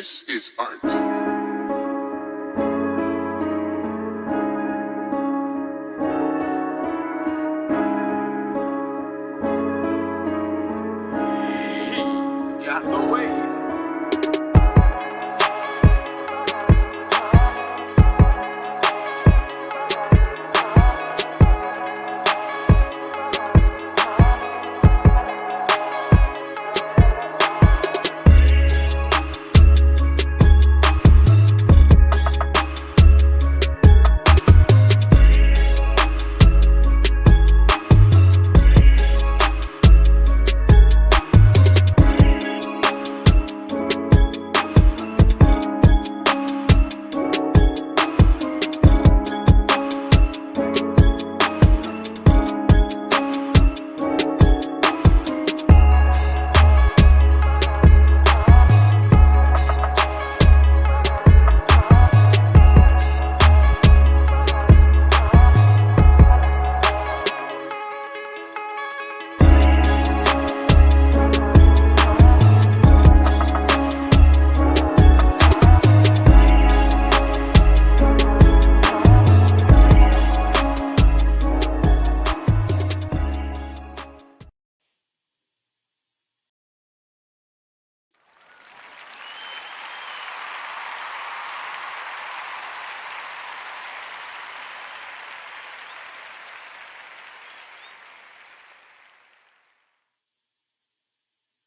This is art. Got the wave.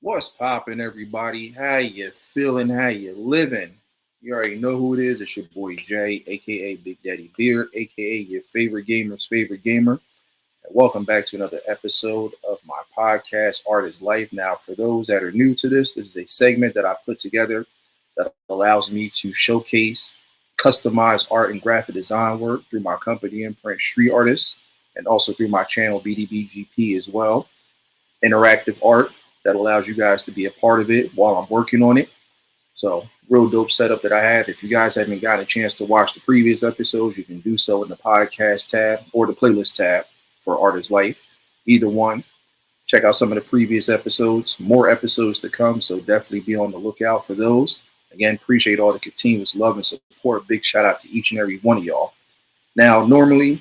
What's poppin', everybody? How you feeling? How you living? You already know who it is. It's your boy Jay, aka Big Daddy Beard, aka your favorite gamer's favorite gamer. And welcome back to another episode of my podcast, Art is Life. Now, for those that are new to this is a segment that I put together that allows me to showcase customized art and graphic design work through my company, Imprint Street Artists, and also through my channel, B.D.B.G.P. as well. Interactive art that allows you guys to be a part of it while I'm working on it. So real dope setup that I have. If you guys haven't gotten a chance to watch the previous episodes, you can do so in the podcast tab or the playlist tab for Art is Life. Either one. Check out some of the previous episodes. More episodes to come, so definitely be on the lookout for those. Again, appreciate all the continuous love and support. Big shout out to each and every one of y'all. Now, normally,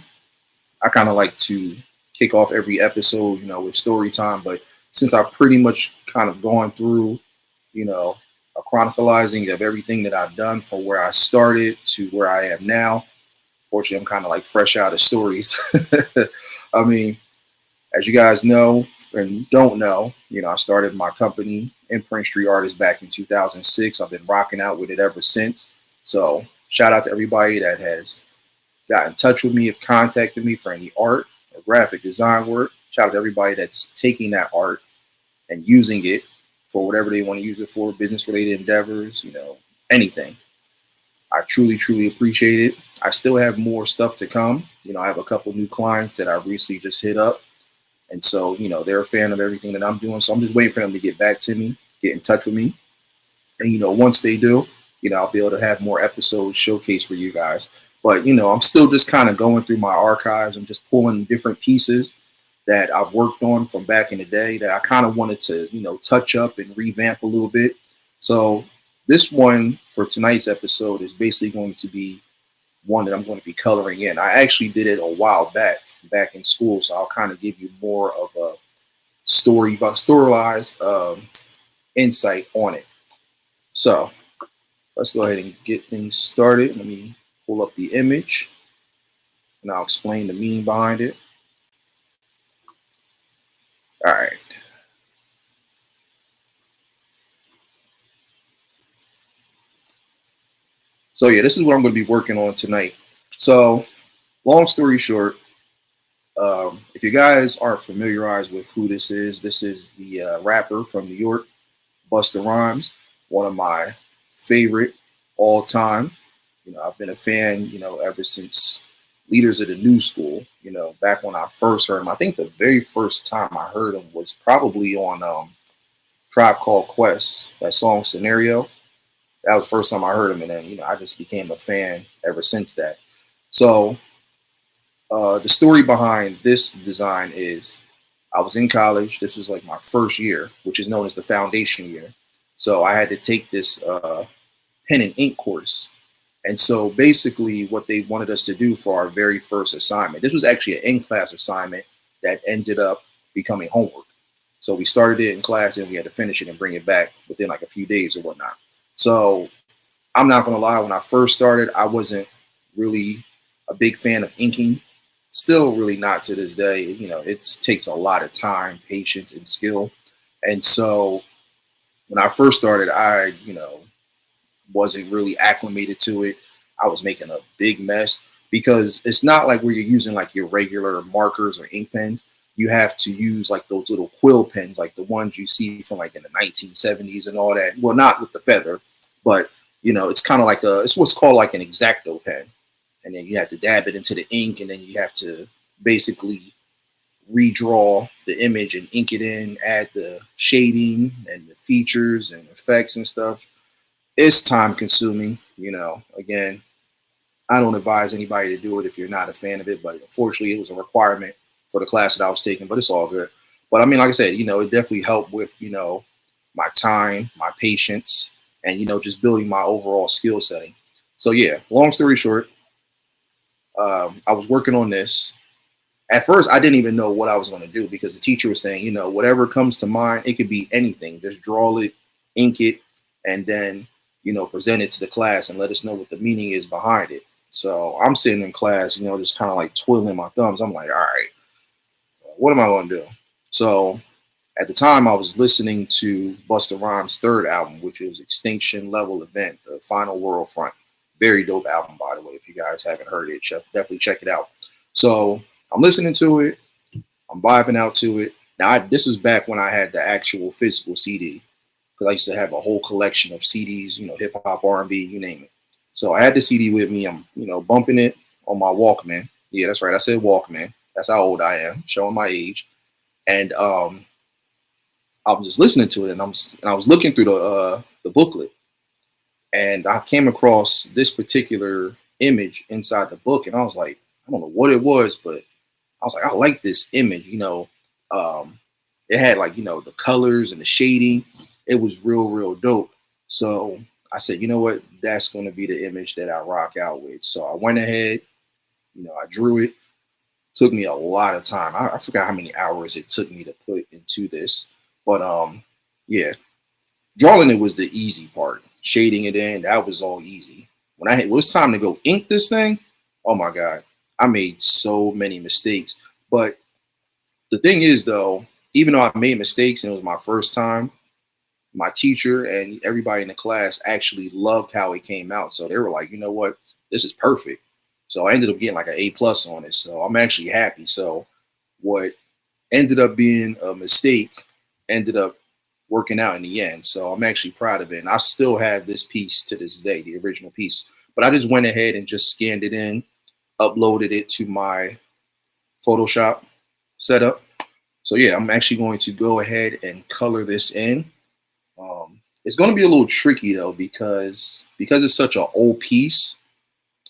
I kind of like to kick off every episode, with story time, but since I've pretty much kind of gone through, a chronicalizing of everything that I've done from where I started to where I am now, fortunately, I'm kind of like fresh out of stories. I mean, as you guys know and don't know, I started my company, Imprint Street Artists, back in 2006. I've been rocking out with it ever since. So shout out to everybody that has got in touch with me, have contacted me for any art or graphic design work. Shout out to everybody that's taking that art and using it for whatever they want to use it for, business-related endeavors, anything. I truly, truly appreciate it. I still have more stuff to come. I have a couple new clients that I recently just hit up. And so, they're a fan of everything that I'm doing. So I'm just waiting for them to get back to me, get in touch with me. And, once they do, I'll be able to have more episodes showcased for you guys. But, I'm still just kind of going through my archives. I'm just pulling different pieces that I've worked on from back in the day that I kind of wanted to, touch up and revamp a little bit. So this one for tonight's episode is basically going to be one that I'm going to be coloring in. I actually did it a while back in school, so I'll kind of give you more of a storylized insight on it. So let's go ahead and get things started. Let me pull up the image, and I'll explain the meaning behind it. All right. So yeah, this is what I'm going to be working on tonight. So long story short, if you guys aren't familiarized with who this is the rapper from New York, Busta Rhymes, one of my favorite all time. I've been a fan, ever since Leaders of the New School, back when I first heard him. I think the very first time I heard him was probably on Tribe Called Quest, that song Scenario. That was the first time I heard him, and then, I just became a fan ever since that. So the story behind this design is I was in college. This was like my first year, which is known as the foundation year. So I had to take this pen and ink course. And so basically what they wanted us to do for our very first assignment, this was actually an in-class assignment that ended up becoming homework. So we started it in class and we had to finish it and bring it back within like a few days or whatnot. So I'm not going to lie, when I first started, I wasn't really a big fan of inking. Still really not to this day. You know, it takes a lot of time, patience, and skill. And so when I first started, I, wasn't really acclimated to it. I was making a big mess because it's not like where you're using like your regular markers or ink pens. You have to use like those little quill pens, like the ones you see from like in the 1970s and all that. Well, not with the feather, but it's kind of like it's what's called like an X-Acto pen. And then you have to dab it into the ink, and then you have to basically redraw the image and ink it in, add the shading and the features and effects and stuff. It's time consuming, again, I don't advise anybody to do it if you're not a fan of it, but unfortunately it was a requirement for the class that I was taking, but it's all good. But I mean, like I said, it definitely helped with, my time, my patience, and, just building my overall skill setting. So yeah, long story short, I was working on this. At first, I didn't even know what I was going to do because the teacher was saying, whatever comes to mind, it could be anything. Just draw it, ink it, and then, present it to the class and let us know what the meaning is behind it. So I'm sitting in class, just kind of like twiddling my thumbs. I'm like, all right, what am I going to do? So at the time, I was listening to Busta Rhymes' third album, which is Extinction Level Event, The Final World Front. Very dope album, by the way. If you guys haven't heard it, definitely check it out. So I'm listening to it. I'm vibing out to it. Now, this was back when I had the actual physical CD, because I used to have a whole collection of CDs, hip hop, R&B, you name it. So I had the CD with me. I'm, bumping it on my Walkman. Yeah, that's right. I said Walkman. That's how old I am, showing my age. And I was just listening to it, and I was looking through the booklet, and I came across this particular image inside the book, and I was like, I don't know what it was, but I was like, I like this image. It had like the colors and the shading. It was real dope. So I said, you know what, that's going to be the image that I rock out with. So I went ahead, I drew it. Took me a lot of time. I forgot how many hours it took me to put into this, but yeah, drawing it was the easy part. Shading it in, that was all easy. When it was time to go ink this thing, oh my god, I made so many mistakes. But the thing is, though, even though I made mistakes and it was my first time, my teacher and everybody in the class actually loved how it came out. So they were like, you know what, this is perfect. So I ended up getting like an A+ on it. So I'm actually happy. So what ended up being a mistake ended up working out in the end. So I'm actually proud of it. And I still have this piece to this day, the original piece. But I just went ahead and just scanned it in, uploaded it to my Photoshop setup. So yeah, I'm actually going to go ahead and color this in. It's going to be a little tricky though, because it's such an old piece.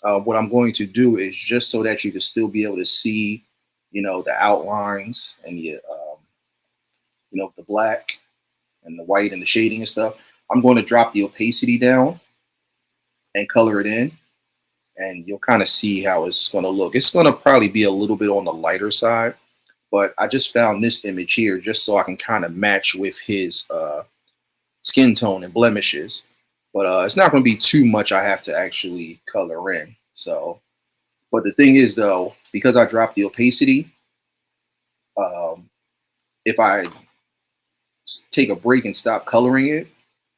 What I'm going to do is, just so that you can still be able to see, the outlines and the black and the white and the shading and stuff. I'm going to drop the opacity down and color it in, and you'll kind of see how it's going to look. It's going to probably be a little bit on the lighter side, but I just found this image here just so I can kind of match with his skin tone and blemishes. But it's not going to be too much I have to actually color in. So, but the thing is though, because I dropped the opacity, if I take a break and stop coloring it,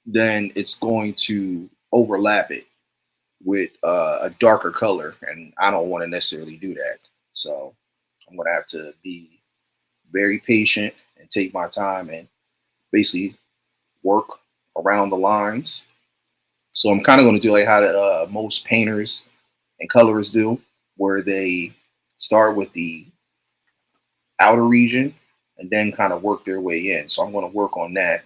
then it's going to overlap it with a darker color, and I don't want to necessarily do that. So I'm going to have to be very patient and take my time and basically work around the lines. So I'm kind of going to do like how most painters and colorists do, where they start with the outer region and then kind of work their way in. So I'm going to work on that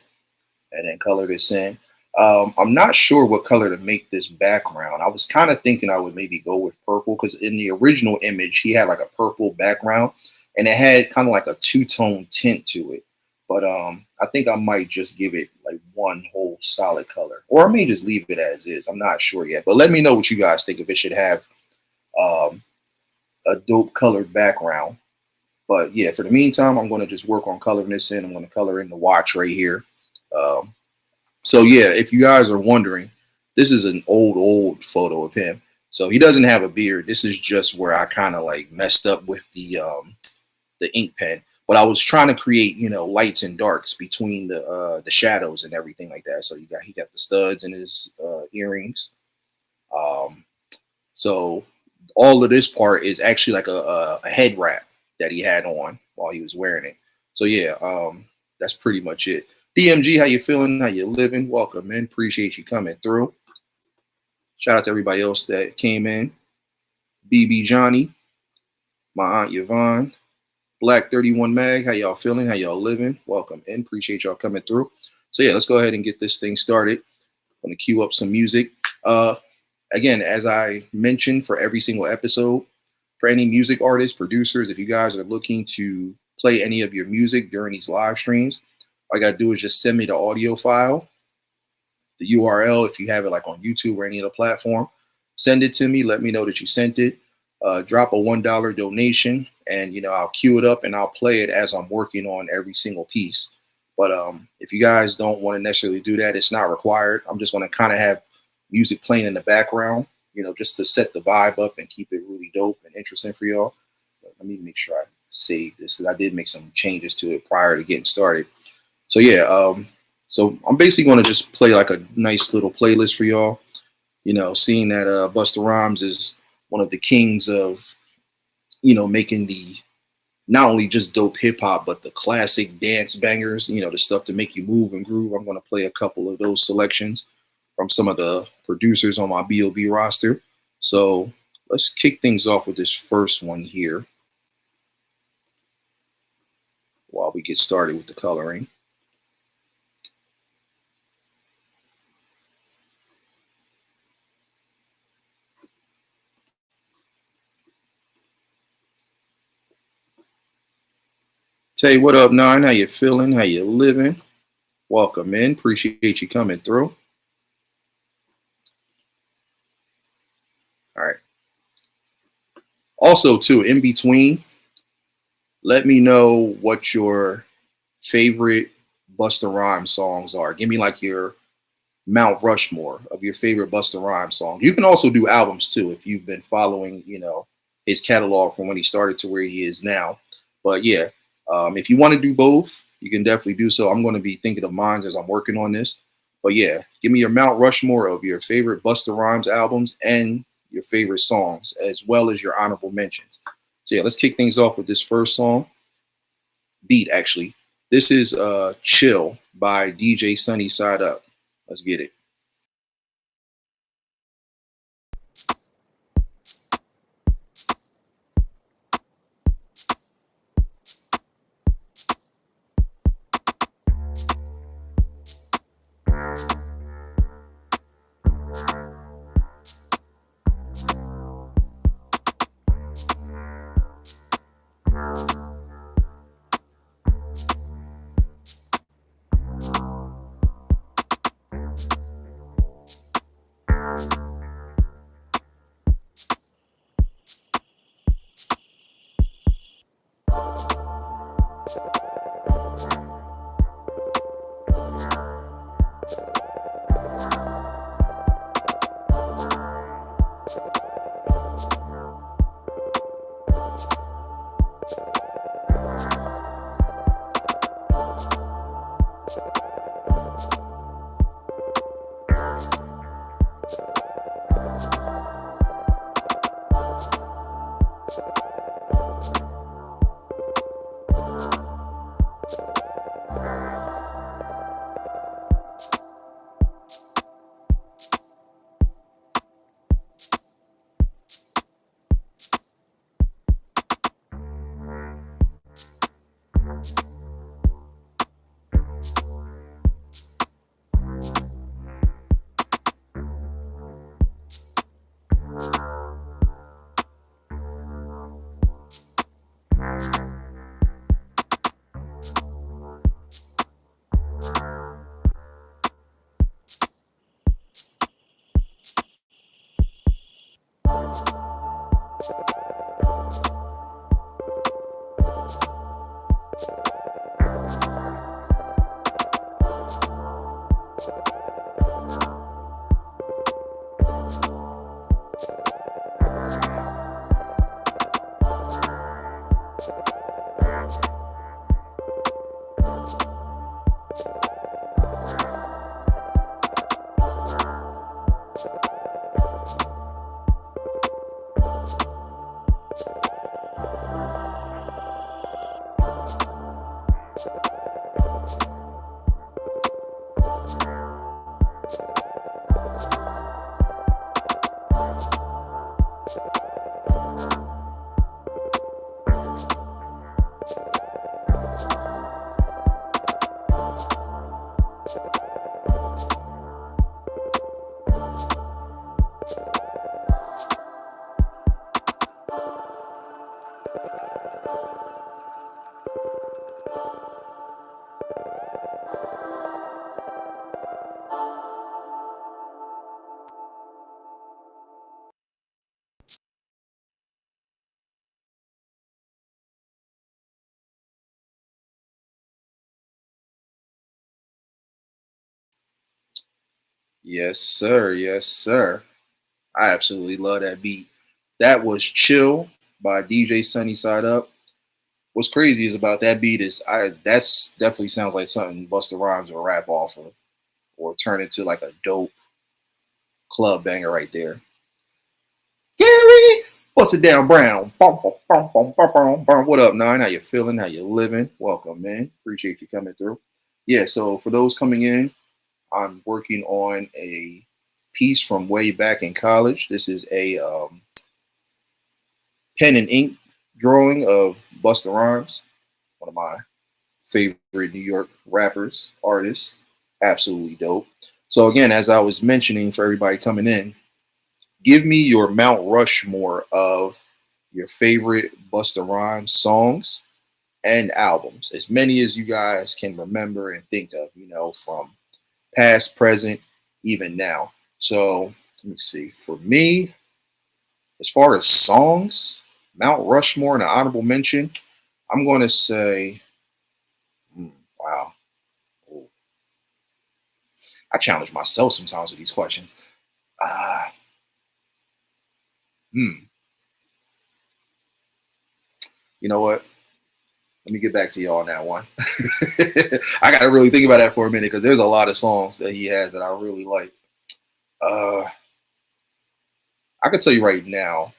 and then color this in. I'm not sure what color to make this background. I was kind of thinking I would maybe go with purple, because in the original image, he had like a purple background and it had kind of like a two-tone tint to it. But I think I might just give it like one whole solid color, or I may just leave it as is. I'm not sure yet. But let me know what you guys think, if it should have um, a dope colored background. But yeah, for the meantime, I'm going to just work on coloring this in. I'm going to color in the watch right here. Um, so yeah, if you guys are wondering, this is an old photo of him. So he doesn't have a beard. This is just where I kind of like messed up with the ink pen. But I was trying to create, lights and darks between the shadows and everything like that. So he got the studs in his earrings. Um, so all of this part is actually like a head wrap that he had on while he was wearing it. So yeah, that's pretty much it. DMG, how you feeling? How you living? Welcome, man. Appreciate you coming through. Shout out to everybody else that came in. BB Johnny, my aunt Yvonne, Black 31 Mag, how y'all feeling? How y'all living? Welcome in. Appreciate y'all coming through. So yeah, let's go ahead and get this thing started. I'm gonna cue up some music. Again, as I mentioned for every single episode, for any music artists, producers, if you guys are looking to play any of your music during these live streams, all I gotta do is just send me the audio file, the URL, if you have it like on YouTube or any other platform. Send it to me. Let me know that you sent it. Drop a $1 donation, and I'll queue it up and I'll play it as I'm working on every single piece. But if you guys don't want to necessarily do that, it's not required. I'm just going to kind of have music playing in the background, just to set the vibe up and keep it really dope and interesting for y'all. But let me make sure I save this, because I did make some changes to it prior to getting started. So yeah, so I'm basically going to just play like a nice little playlist for y'all. Seeing that Busta Rhymes is one of the kings of, making the not only just dope hip hop, but the classic dance bangers, the stuff to make you move and groove. I'm going to play a couple of those selections from some of the producers on my B.O.B. roster. So let's kick things off with this first one here while we get started with the coloring. Tay, what up, Nine? How you feeling? How you living? Welcome in. Appreciate you coming through. All right. Also, too, in between, let me know what your favorite Busta Rhymes songs are. Give me like your Mount Rushmore of your favorite Busta Rhymes songs. You can also do albums too if you've been following, his catalog from when he started to where he is now. But yeah, if you want to do both, you can definitely do so. I'm going to be thinking of mine as I'm working on this. But yeah, give me your Mount Rushmore of your favorite Busta Rhymes albums and your favorite songs, as well as your honorable mentions. So yeah, let's kick things off with this first song. Beat, actually. This is Chill by DJ Sunny Side Up. Let's get it. Yes, sir. Yes, sir. I absolutely love that beat. That was Chill by DJ Sunny Side Up. What's crazy is about that beat is that's definitely sounds like something Busta Rhymes will rap off of or turn into like a dope club banger right there. Gary, bust it down, Brown. Bum, bum, bum, bum, bum, bum, bum. What up, Nine? How you feeling? How you living? Welcome, man. Appreciate you coming through. Yeah, so for those coming in, I'm working on a piece from way back in college. This is a pen and ink drawing of Busta Rhymes, one of my favorite New York rappers, artists. Absolutely dope. So again, as I was mentioning for everybody coming in, give me your Mount Rushmore of your favorite Busta Rhymes songs and albums, as many as you guys can remember and think of, from past, present, even now. So let me see. For me, as far as songs, Mount Rushmore and an honorable mention, I'm going to say, wow. Ooh, I challenge myself sometimes with these questions. Uh, hmm, you know what? Let me get back to y'all on that one. I got to really think about that for a minute because there's a lot of songs that he has that I really like. Uh, I can tell you right now,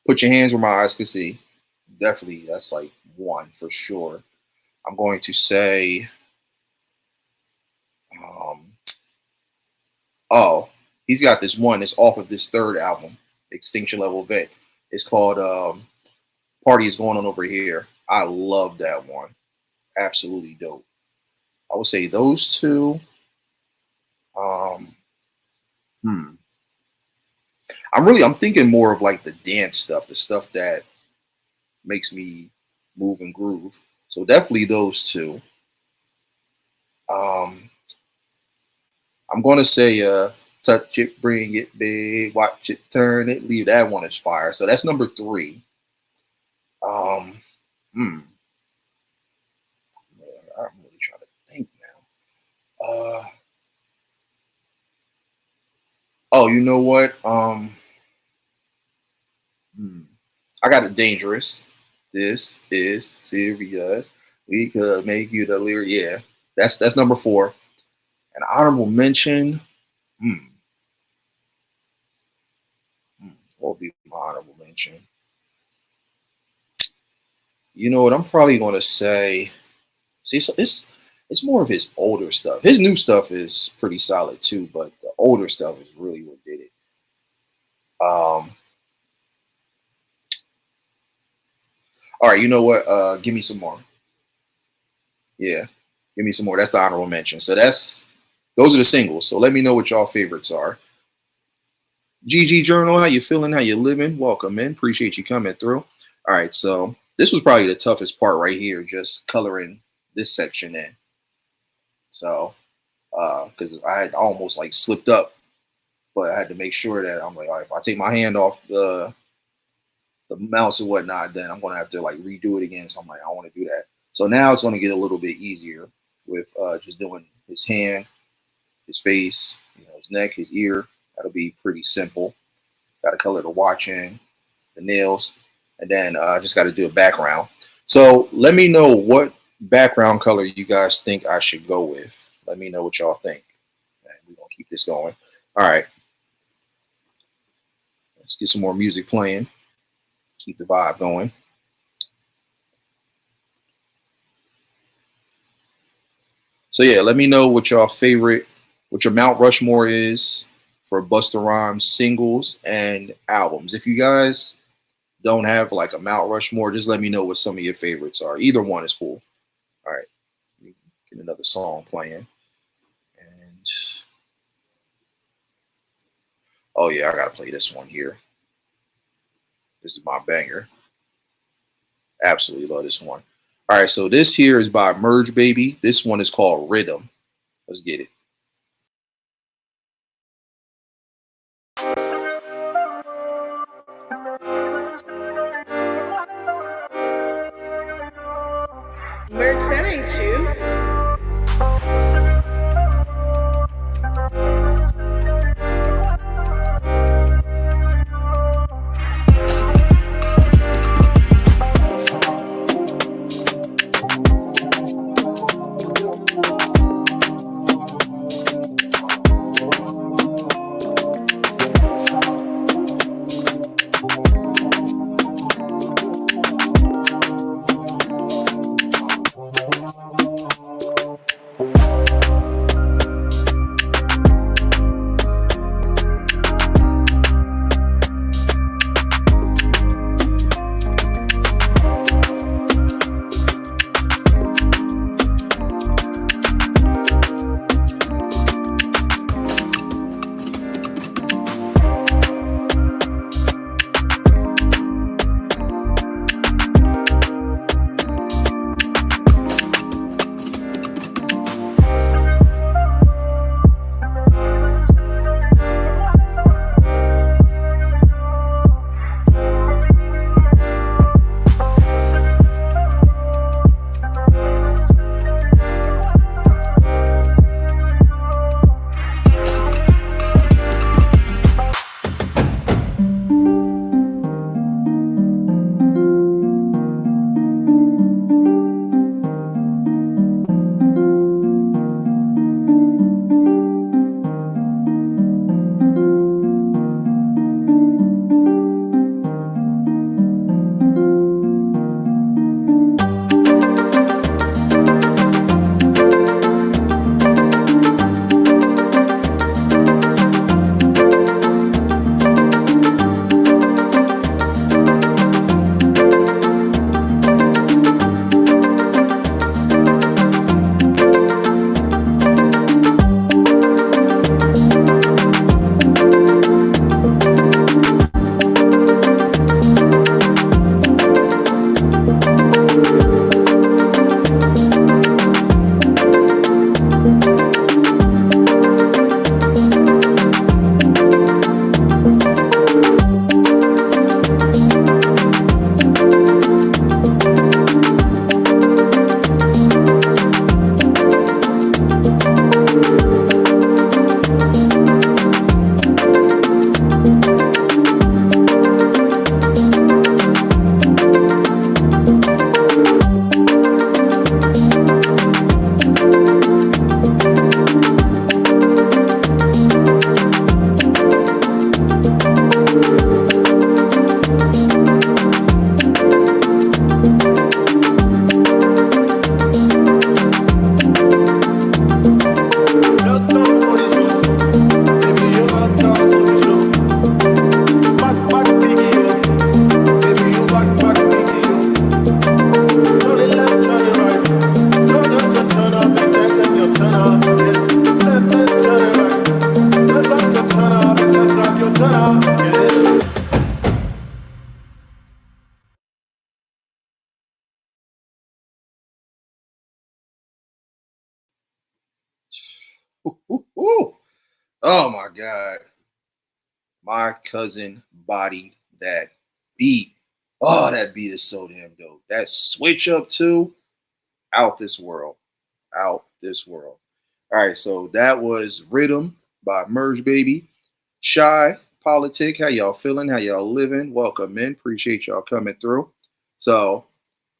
Put Your Hands Where My Eyes Can See. Definitely, that's like one for sure. I'm going to say, um, oh, he's got this one that's off of this third album, Extinction Level Event. It's called Party Is Going On Over Here. I love that one. Absolutely dope. I would say those two. Um, hmm. I'm thinking more of like the dance stuff, the stuff that makes me move and groove. So definitely those two. Um, I'm gonna say touch it, bring it big, watch it, turn it, leave that one is fire. So that's number three. Um, hmm. I'm really trying to think now. Oh, you know what? Hmm. I got it dangerous. This is serious. We could make you the lyric. Yeah, that's number four. An honorable mention. Hmm. What would be my honorable mention? You know what? I'm probably going to say. See, so it's more of his older stuff. His new stuff is pretty solid too, but the older stuff is really what did it. Um. All right. You know what? Give me some more. Yeah. Give me some more. That's the honorable mention. So those are the singles. So let me know what y'all favorites are. GG Journal, how you feeling? How you living? Welcome in. Appreciate you coming through. All right, so this was probably the toughest part right here, just coloring this section in. So, because I had almost like slipped up, but I had to make sure that I'm like, all right, if I take my hand off the mouse and whatnot, then I'm gonna have to like redo it again. So I'm like, I don't want to do that. So now it's gonna get a little bit easier with just doing his hand, his face, his neck, his ear. That'll be pretty simple. Got to color the watch in, the nails, and then I just got to do a background. So let me know what background color you guys think I should go with. Let me know what y'all think. And we're gonna keep this going. All right, let's get some more music playing. Keep the vibe going. So yeah, let me know what your Mount Rushmore is for Busta Rhymes singles and albums. If you guys don't have like a Mount Rushmore, just let me know what some of your favorites are. Either one is cool. All right. Get another song playing. And oh yeah, I gotta play this one here. This is my banger. Absolutely love this one. All right, so this here is by Merge Baby. This one is called Riddim. Let's get it. Merge, that ain't you. Ooh. Oh my God. My cousin bodied that beat. Oh, that beat is so damn dope. That switch up too, out this world. Out this world. All right, so that was Riddim by Merge Baby. Shy, Politic, how y'all feeling? How y'all living? Welcome in. Appreciate y'all coming through. So,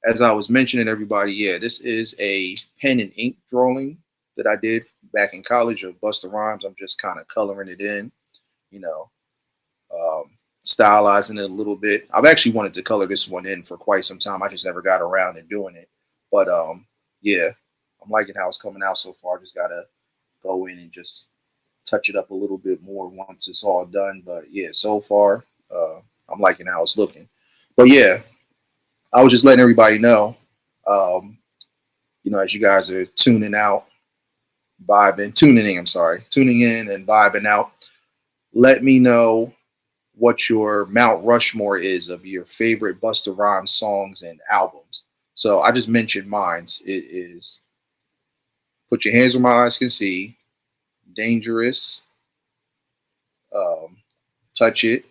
as I was mentioning, everybody, yeah, this is a pen and ink drawing that I did back in college of Busta Rhymes. I'm just kind of coloring it in, you know, stylizing it a little bit. I've actually wanted to color this one in for quite some time. I just never got around to doing it. But yeah, I'm liking how it's coming out so far. Just gotta go in and just touch it up a little bit more once it's all done. But yeah, so far, I'm liking how it's looking. But yeah, I was just letting everybody know, as you guys are tuning in and vibing out, let me know what your Mount Rushmore is of your favorite Busta Rhymes songs and albums. So I just mentioned mine. It is Put Your Hands Where My Eyes Can See, Dangerous, Touch It.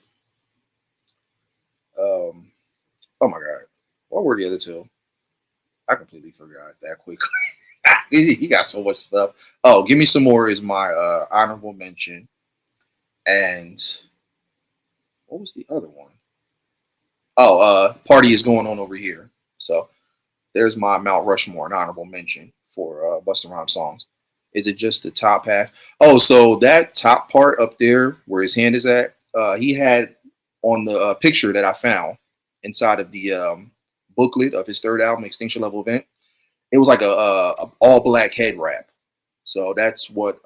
Oh my God. What were the other two? I completely forgot that quickly. He got so much stuff. Oh, Give Me Some More is my honorable mention. And what was the other one? Oh, Party Is Going On Over Here. So there's my Mount Rushmore, an honorable mention for Busta Rhymes songs. Is it just the top half? Oh, so that top part up there where his hand is at, he had on the picture that I found inside of the booklet of his third album, Extinction Level Event. It was like a all black head wrap. So that's what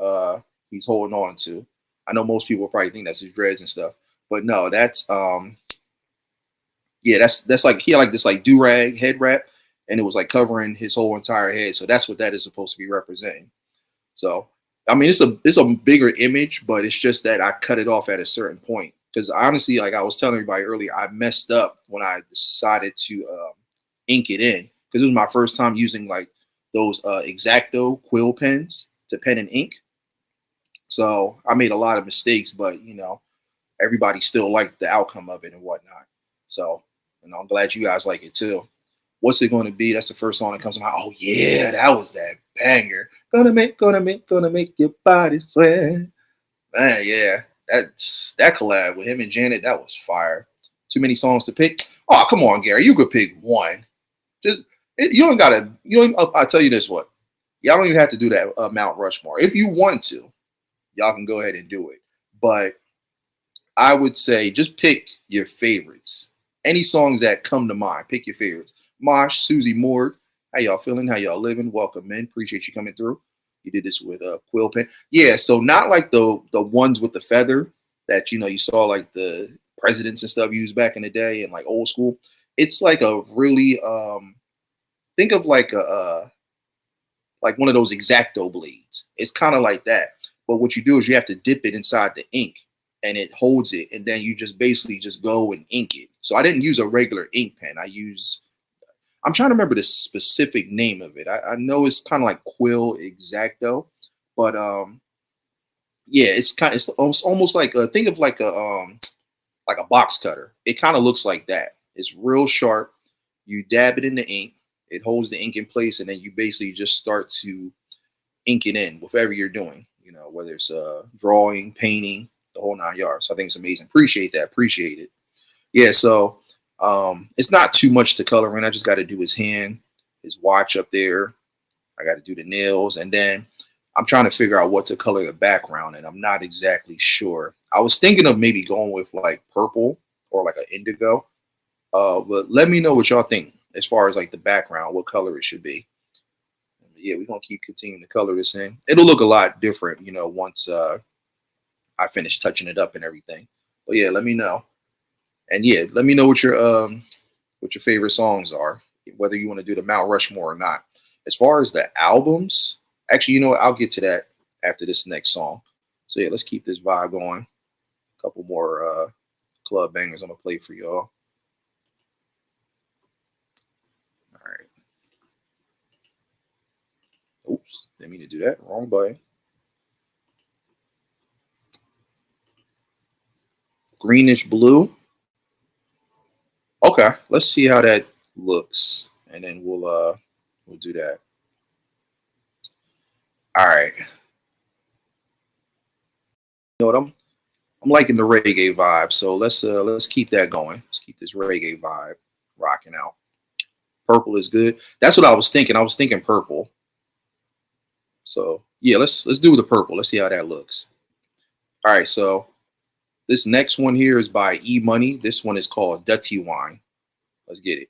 he's holding on to. I know most people probably think that's his dreads and stuff, but no, that's that's like he had like this like do-rag head wrap, and it was like covering his whole entire head. So that's what that is supposed to be representing. So I mean, it's a bigger image, but it's just that I cut it off at a certain point because honestly, like I was telling everybody earlier, I messed up when I decided to ink it in because it was my first time using like those X-Acto quill pens to pen and ink. So I made a lot of mistakes, but everybody still liked the outcome of it and whatnot. So I'm glad you guys like it too. What's it going to be? That's the first song that comes to mind. Oh yeah, that was that banger. Gonna make your body sweat. Man, yeah, that collab with him and Janet, that was fire. Too many songs to pick. Oh, come on, Gary, you could pick one. You don't gotta. I'll tell you this: what y'all don't even have to do that Mount Rushmore. If you want to, y'all can go ahead and do it. But I would say just pick your favorites. Any songs that come to mind, pick your favorites. Mosh, Susie Moore, how y'all feeling? How y'all living? Welcome in. Appreciate you coming through. You did this with a quill pen. Yeah, so not like the ones with the feather that you saw like the presidents and stuff used back in the day and like old school. It's like a really think of like like one of those X-Acto blades. It's kind of like that. But what you do is you have to dip it inside the ink and it holds it, and then you just basically just go and ink it. So I didn't use a regular ink pen. I'm trying to remember the specific name of it. I know it's kind of like quill X-Acto, but yeah, it's almost like think of like a box cutter. It kind of looks like that. It's real sharp. You dab it in the ink. It holds the ink in place, and then you basically just start to ink it in with whatever you're doing. Whether it's drawing, painting, the whole 9 yards. So I think it's amazing. Appreciate that. Appreciate it. Yeah. So it's not too much to color in. I just got to do his hand, his watch up there. I got to do the nails, and then I'm trying to figure out what to color the background, and I'm not exactly sure. I was thinking of maybe going with like purple or like an indigo, but let me know what y'all think as far as like the background, what color it should be. Yeah, we're gonna keep continuing to color this in. It'll look a lot different, once I finish touching it up and everything. But yeah, let me know. And yeah, let me know what your favorite songs are, whether you want to do the Mount Rushmore or not. As far as the albums, actually, you know what? I'll get to that after this next song. So yeah, let's keep this vibe going. A couple more club bangers I'm gonna play for y'all. All right. Oops, didn't mean to do that. Wrong button. Greenish blue. Okay, let's see how that looks, and then we'll do that. All right. You know what? I'm liking the reggae vibe, so let's keep that going. Let's keep this reggae vibe rocking out. Purple is good. That's what I was thinking. I was thinking purple. So yeah, let's do the purple. Let's see how that looks. All right, so this next one here is by E Money. This one is called Dutty Whine. Let's get it.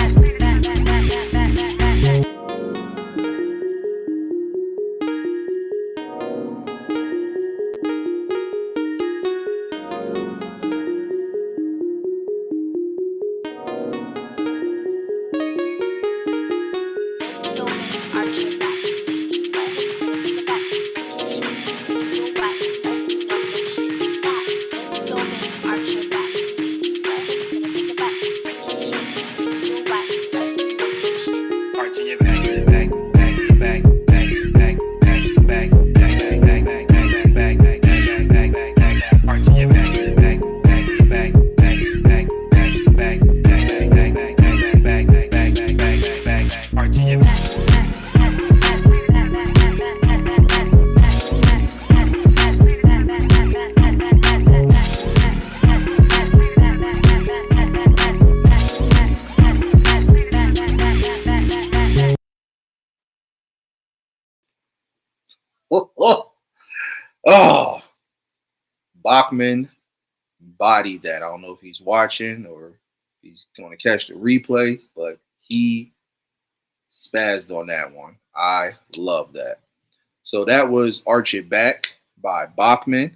your back. Oh, Bachman bodied that. I don't know if he's watching or if he's going to catch the replay, but he spazzed on that one. I love that. So that was Arch It Back by Bachman.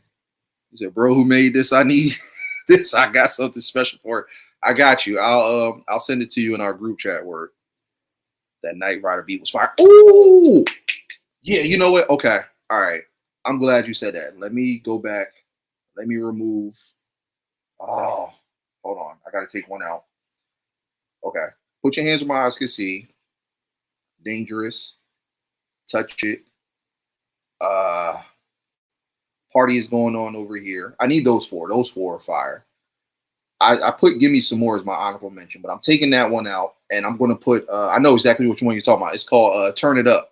He said, "Bro, who made this? I need this. I got something special for it. I got you. I'll send it to you in our group chat word. That Knight Rider beat was fire. Ooh, yeah. You know what? Okay, all right. I'm glad you said that. Let me go back. Let me remove. Oh, hold on. I got to take one out. Okay. Put your hands where my eyes can see. Dangerous. Touch it. Uh, Party is going on over here. I need those four. Those four are fire. I put Give Me Some More as my honorable mention, but I'm taking that one out and I'm going to put, I know exactly which one you're talking about. It's called Turn It Up,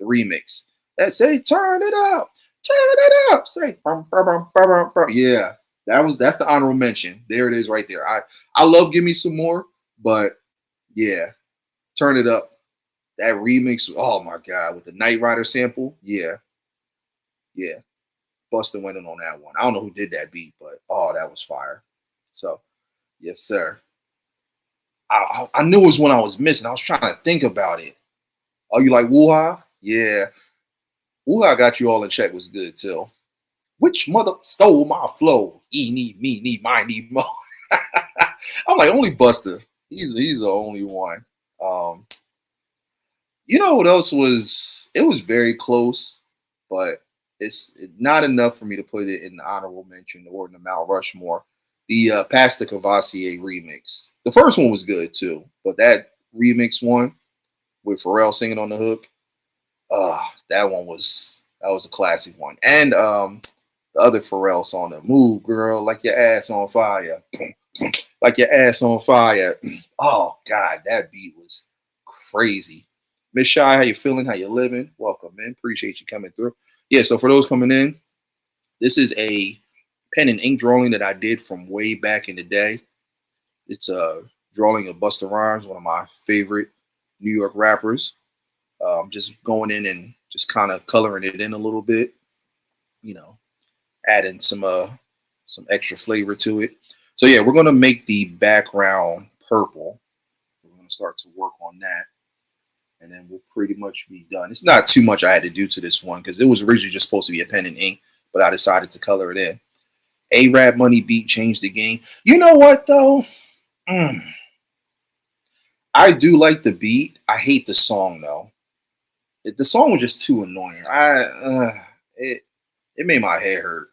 the remix. That say, turn it up, turn it up. Say, brum, brum, brum, brum, brum. Yeah, that's the honorable mention. There it is right there. I love Give Me Some More, but yeah, Turn It Up. That remix, oh my God, with the Knight Rider sample. Yeah, yeah. Busta went in on that one. I don't know who did that beat, but oh, that was fire. So, yes, sir. I knew it was one I was missing. I was trying to think about it. Oh, you like Wuha? Yeah. Wuha got you all in check was good too. Which mother stole my flow? E need me, need mine, need more. I'm like, only Buster. He's the only one. Um, you know what else was? It was very close, but it's not enough for me to put it in the honorable mention or in the Mount Rushmore. The Pastor Cavassier remix. The first one was good too, but that remix one with Pharrell singing on the hook, that was a classic one. And the other Pharrell song, the Move Girl, like your ass on fire, like your ass on fire. Oh God, that beat was crazy. Miss Shy, how you feeling? How you living? Welcome, man. Appreciate you coming through. Yeah, so for those coming in, this is a pen and ink drawing that I did from way back in the day. It's a drawing of Busta Rhymes, one of my favorite New York rappers. Just going in and just kind of coloring it in a little bit, you know, adding some extra flavor to it. So yeah, we're gonna make the background purple. We're gonna start to work on that, and then we'll pretty much be done. It's not too much I had to do to this one because it was originally just supposed to be a pen and ink, but I decided to color it in. A-Rap Money beat changed the game. You know what though? I do like the beat. I hate the song though. The song was just too annoying. It made my head hurt,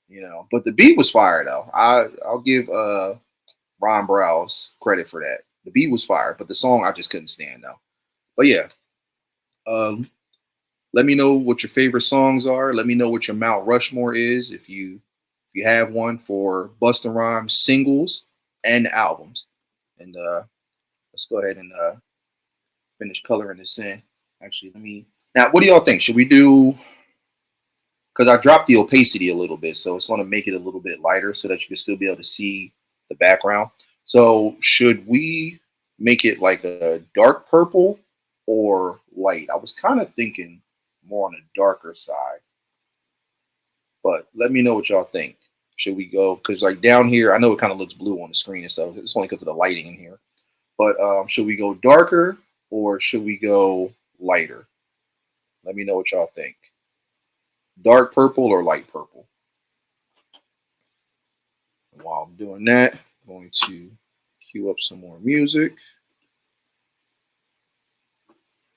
you know. But the beat was fire though. I'll give Ron Browse credit for that. The beat was fire, but the song I just couldn't stand though. But yeah, um, let me know what your favorite songs are. Let me know what your Mount Rushmore is if you have one for Busta Rhymes singles and albums. And let's go ahead and finish coloring this in. Actually, let me. Now, what do y'all think? Should we do? Because I dropped the opacity a little bit, so it's going to make it a little bit lighter so that you can still be able to see the background. So should we make it like a dark purple or light? I was kind of thinking more on the darker side, but let me know what y'all think. Should we go? Because like down here, I know it kind of looks blue on the screen and stuff. It's only because of the lighting in here. But should we go darker or should we go lighter? Let me know what y'all think. Dark purple or light purple? And while I'm doing that, I'm going to cue up some more music.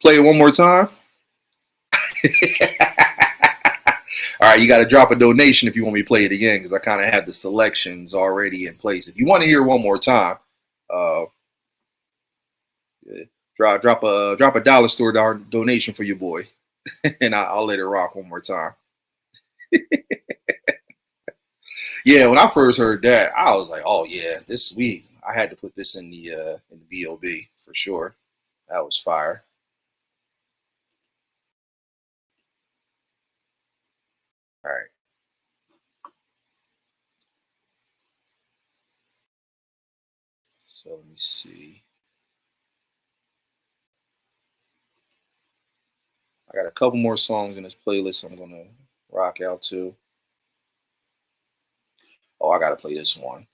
Play it one more time. All right, you got to drop a donation if you want me to play it again because I kind of have the selections already in place. If you want to hear one more time, drop a dollar store donation for your boy, and I'll let it rock one more time. Yeah, when I first heard that, I was like, "Oh yeah, this week I had to put this in the B.O.B. for sure." That was fire. All right. So let me see. I got a couple more songs in this playlist I'm gonna rock out to. Oh, I gotta play this one.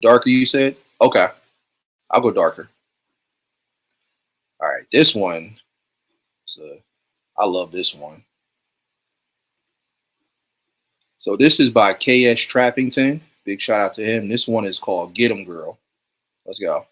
Darker, you said? Okay, I'll go darker. All right, this one. I love this one. So this is by K.S. Trappington. Big shout out to him. This one is called "Get 'Em Girl." Let's go.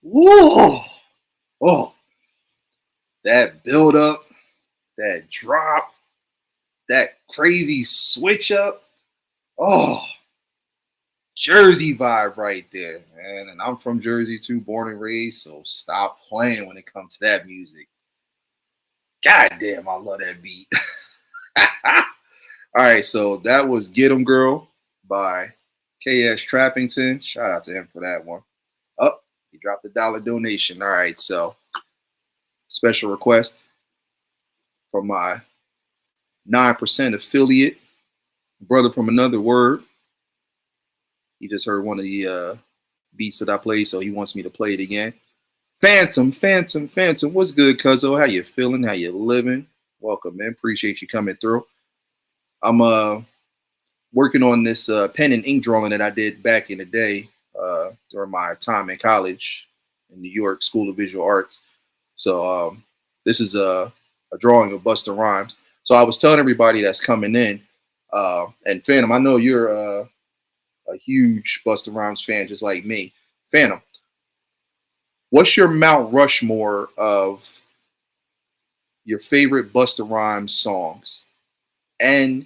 Whoa! Oh, that build up, that drop, that crazy switch up. Oh, Jersey vibe right there, man. And I'm from Jersey too, born and raised. So stop playing when it comes to that music. God damn, I love that beat. All right, so that was "Get 'Em Girl" by K.S. Trappington. Shout out to him for that one. Oh, he dropped the dollar donation. All right, so special request from my 9% affiliate, brother from another word. He just heard one of the beats that I played, so he wants me to play it again. Phantom, what's good, cuzzo? How you feeling? How you living? Welcome, man. Appreciate you coming through. I'm working on this pen and ink drawing that I did back in the day during my time in college in New York School of Visual Arts. So this is a drawing of Busta Rhymes. So I was telling everybody that's coming in, and Phantom, I know you're a huge Busta Rhymes fan just like me. Phantom, what's your Mount Rushmore of your favorite Busta Rhymes songs? And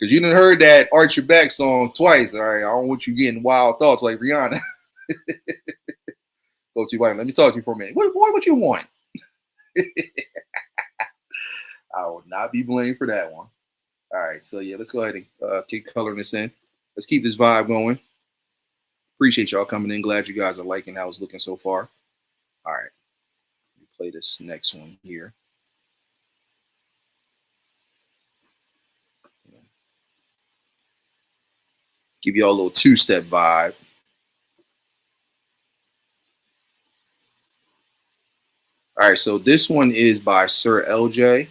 Because you done heard that Arch Your Back song twice. All right. I don't want you getting wild thoughts like Rihanna. Go to White. Let me talk to you for a minute. What you want? I will not be blamed for that one. All right. So, yeah, let's go ahead and keep coloring this in. Let's keep this vibe going. Appreciate y'all coming in. Glad you guys are liking how it's looking so far. All right. Let me play this next one here. Give y'all a little two-step vibe. All right, so this one is by Sir LJ.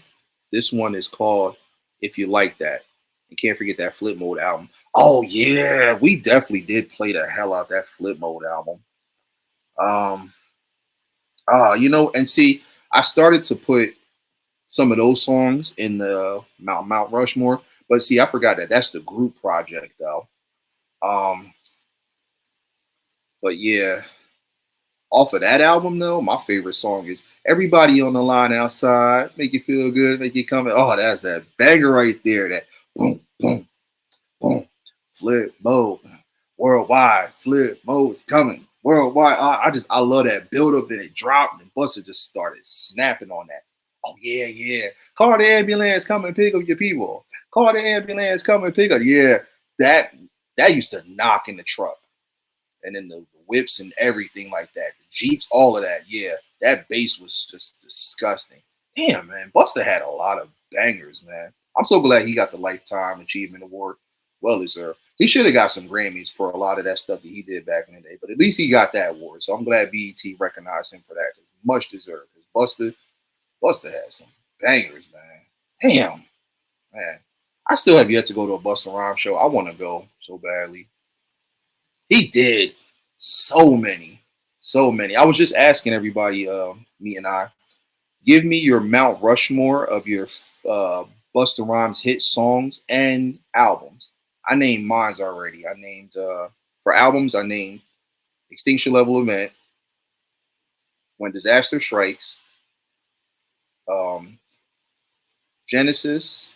This one is called If You Like That. You can't forget that Flip Mode album. Oh, yeah, we definitely did play the hell out that Flip Mode album. You know, and see, I started to put some of those songs in the Mount Rushmore, but see, I forgot that that's the group project, though. But yeah, off of that album, though, my favorite song is Everybody on the Line Outside. Make you feel good, make you come in. Oh, that's that banger right there. That boom, boom, boom. Flip mode. Worldwide. Flip mode's coming. Worldwide. I love that build up and it dropped and Busta just started snapping on that. Oh, yeah, yeah. Call the ambulance, come and pick up your people. Call the ambulance, come and pick up. Yeah, that used to knock in the truck. And then the whips and everything like that. The Jeeps, all of that. Yeah, that bass was just disgusting. Damn, man. Busta had a lot of bangers, man. I'm so glad he got the Lifetime Achievement Award. Well deserved. He should have got some Grammys for a lot of that stuff that he did back in the day. But at least he got that award. So I'm glad BET recognized him for that. It's much deserved. Busta had some bangers, man. Damn, man. I still have yet to go to a Busta Rhymes show. I want to go so badly. He did so many. I was just asking everybody, me and I, give me your Mount Rushmore of your Busta Rhymes hit songs and albums. I named mine already. I named, for albums, I named Extinction Level Event, When Disaster Strikes, Genesis,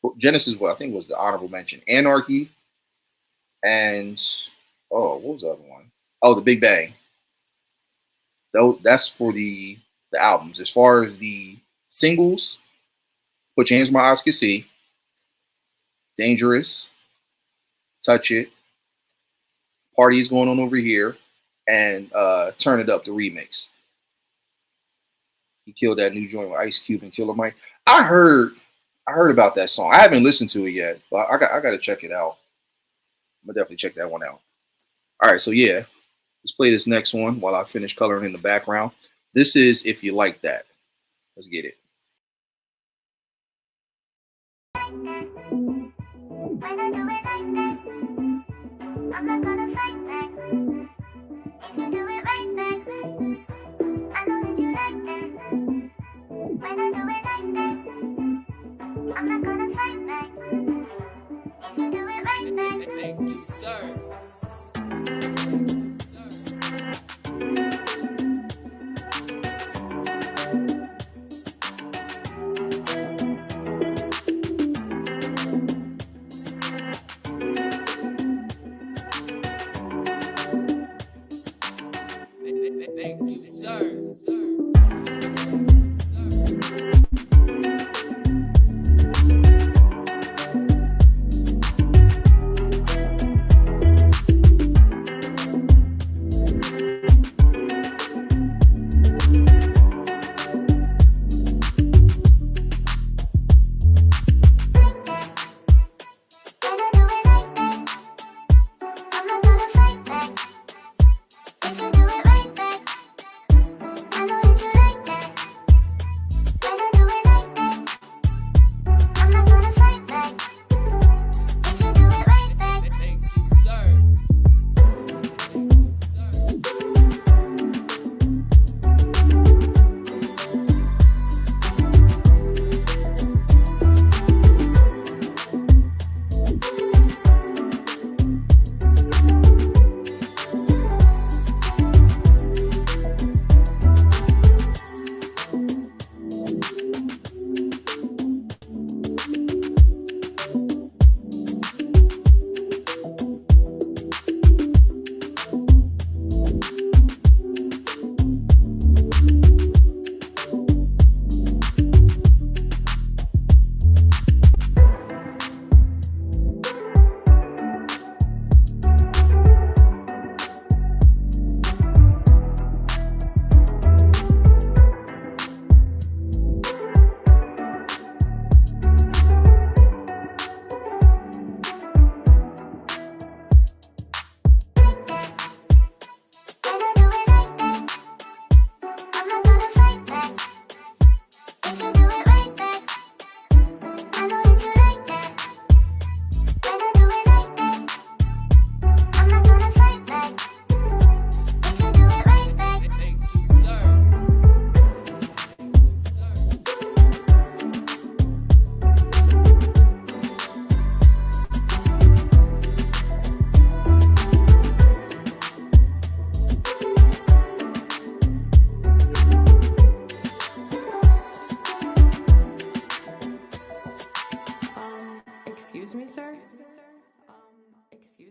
what I think was the honorable mention, Anarchy, and what was the other one? Oh, The Big Bang. That's for the albums. As far as the singles, Put Your Hands Where My Eyes Can See, Dangerous, Touch It, Party Is Going On Over Here, and Turn It Up, the remix. He killed that new joint with Ice Cube and Killer Mike. I heard about that song. I haven't listened to it yet, but I got to check it out. I'm gonna definitely check that one out. All right, so yeah, let's play this next one while I finish coloring in the background. This is If You Like That. Let's get it. I'm not gonna fight back. If you do it right back, I know that you like that. When I do it like that, I'm not gonna fight back. If you do it right back. Thank you, sir. Thank you, sir.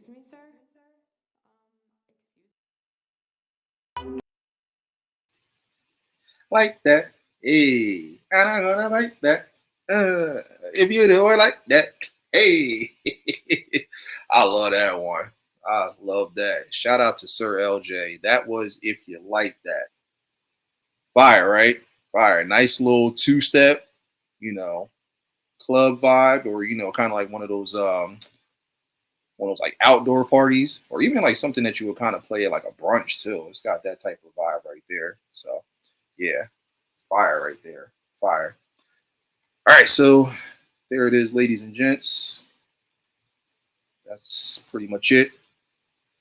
Excuse me, sir? Like that. Hey, and I'm gonna like that. If you do it like that. Hey. I love that one. I love that. Shout out to Sir LJ. That was If You Like That. Fire, right? Fire. Nice little two-step, you know, club vibe, or kind of like one of those like outdoor parties, or even like something that you would kind of play at like a brunch too. It's got that type of vibe right there. So yeah, fire right there. Fire. All right, so there it is, ladies and gents. That's pretty much it.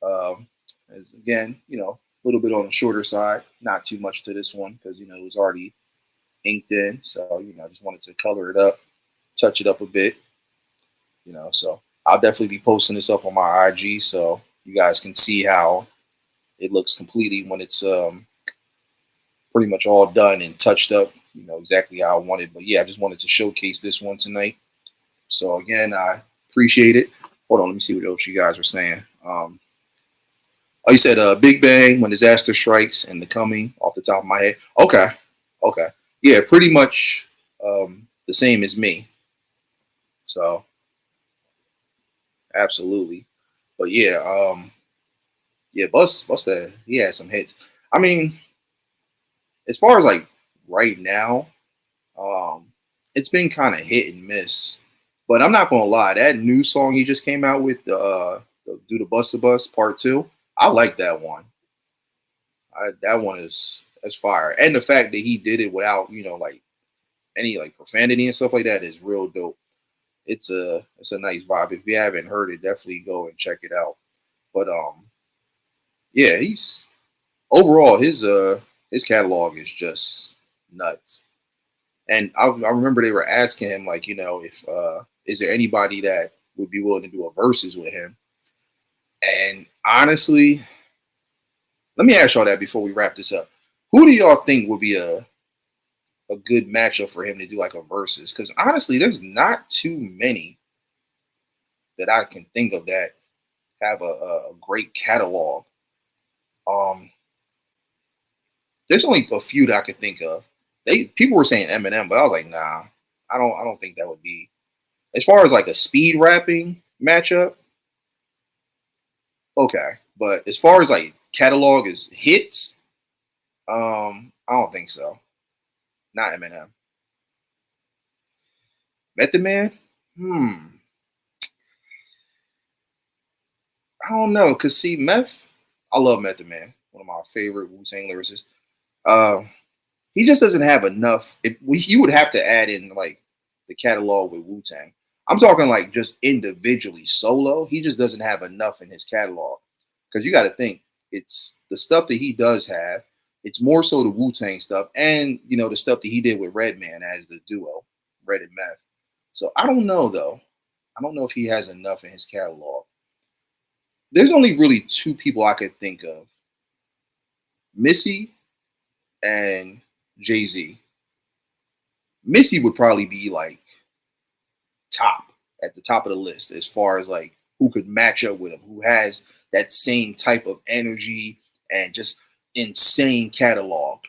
Um, as again, a little bit on the shorter side, not too much to this one because it was already inked in. So I just wanted to color it up, touch it up a bit. So I'll definitely be posting this up on my IG so you guys can see how it looks completely when it's pretty much all done and touched up. Exactly how I wanted. But yeah, I just wanted to showcase this one tonight. So again, I appreciate it. Hold on, let me see what else you guys were saying. Oh, you said Big Bang, When Disaster Strikes, and The Coming, off the top of my head. Okay. Okay. Yeah, pretty much the same as me. So absolutely. But yeah, Busta, he had some hits. I mean, as far as like right now, um, it's been kind of hit and miss. But I'm not gonna lie, that new song he just came out with, the Do the Busta Bus Part Two, I like that one. That one is that's fire, and the fact that he did it without like any like profanity and stuff like that is real dope. It's a nice vibe. If you haven't heard it, definitely go and check it out. But yeah, he's overall his catalog is just nuts. And I remember they were asking him like, if is there anybody that would be willing to do a verses with him? And honestly, let me ask y'all that before we wrap this up. Who do y'all think would be a good matchup for him to do like a versus? Because honestly, there's not too many that I can think of that have a great catalog. Um, there's only a few that I could think of. People were saying Eminem, but I was like, nah, I don't think that would be as far as like a speed rapping matchup. Okay, but as far as like catalog is hits, I don't think so. Not Eminem. Method Man. Hmm. I don't know, cause see, I love Method Man, one of my favorite Wu Tang lyricists. Uh, he just doesn't have enough. You would have to add in like the catalog with Wu Tang. I'm talking like just individually solo. He just doesn't have enough in his catalog because you got to think it's the stuff that he does have. It's more so the Wu Tang stuff, and the stuff that he did with Redman as the duo, Red and Meth. So I don't know though. I don't know if he has enough in his catalog. There's only really two people I could think of: Missy and Jay Z. Missy would probably be like top at the top of the list as far as like who could match up with him, who has that same type of energy and just insane catalog.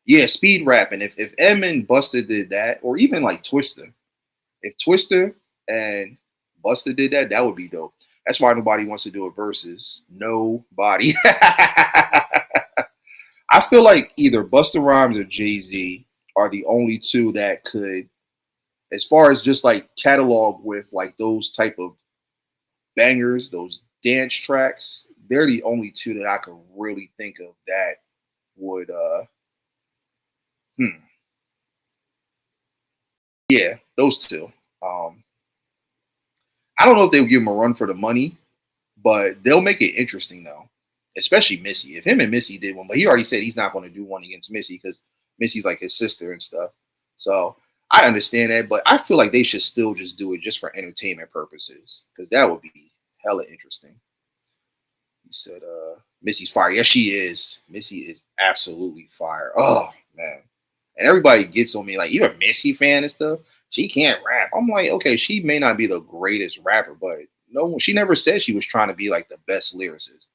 Yeah, speed rapping. If M and Buster did that, or even like Twister, if Twister and Buster did that, that would be dope. That's why nobody wants to do a versus. Nobody. I feel like either Busta Rhymes or Jay Z are the only two that could, as far as just like catalog with like those type of bangers, those dance tracks. They're the only two that I could really think of that would. Hmm, yeah, those two. Um, I don't know if they'll give him a run for the money, but they'll make it interesting though. Especially Missy. If him and Missy did one, but he already said he's not going to do one against Missy because Missy's like his sister and stuff. So I understand that, but I feel like they should still just do it just for entertainment purposes because that would be hella interesting. He said, Missy's fire. Yes, she is. Missy is absolutely fire. Oh, man. And everybody gets on me, like, you're a Missy fan and stuff. She can't rap. I'm like, okay, she may not be the greatest rapper, but no, she never said she was trying to be like the best lyricist.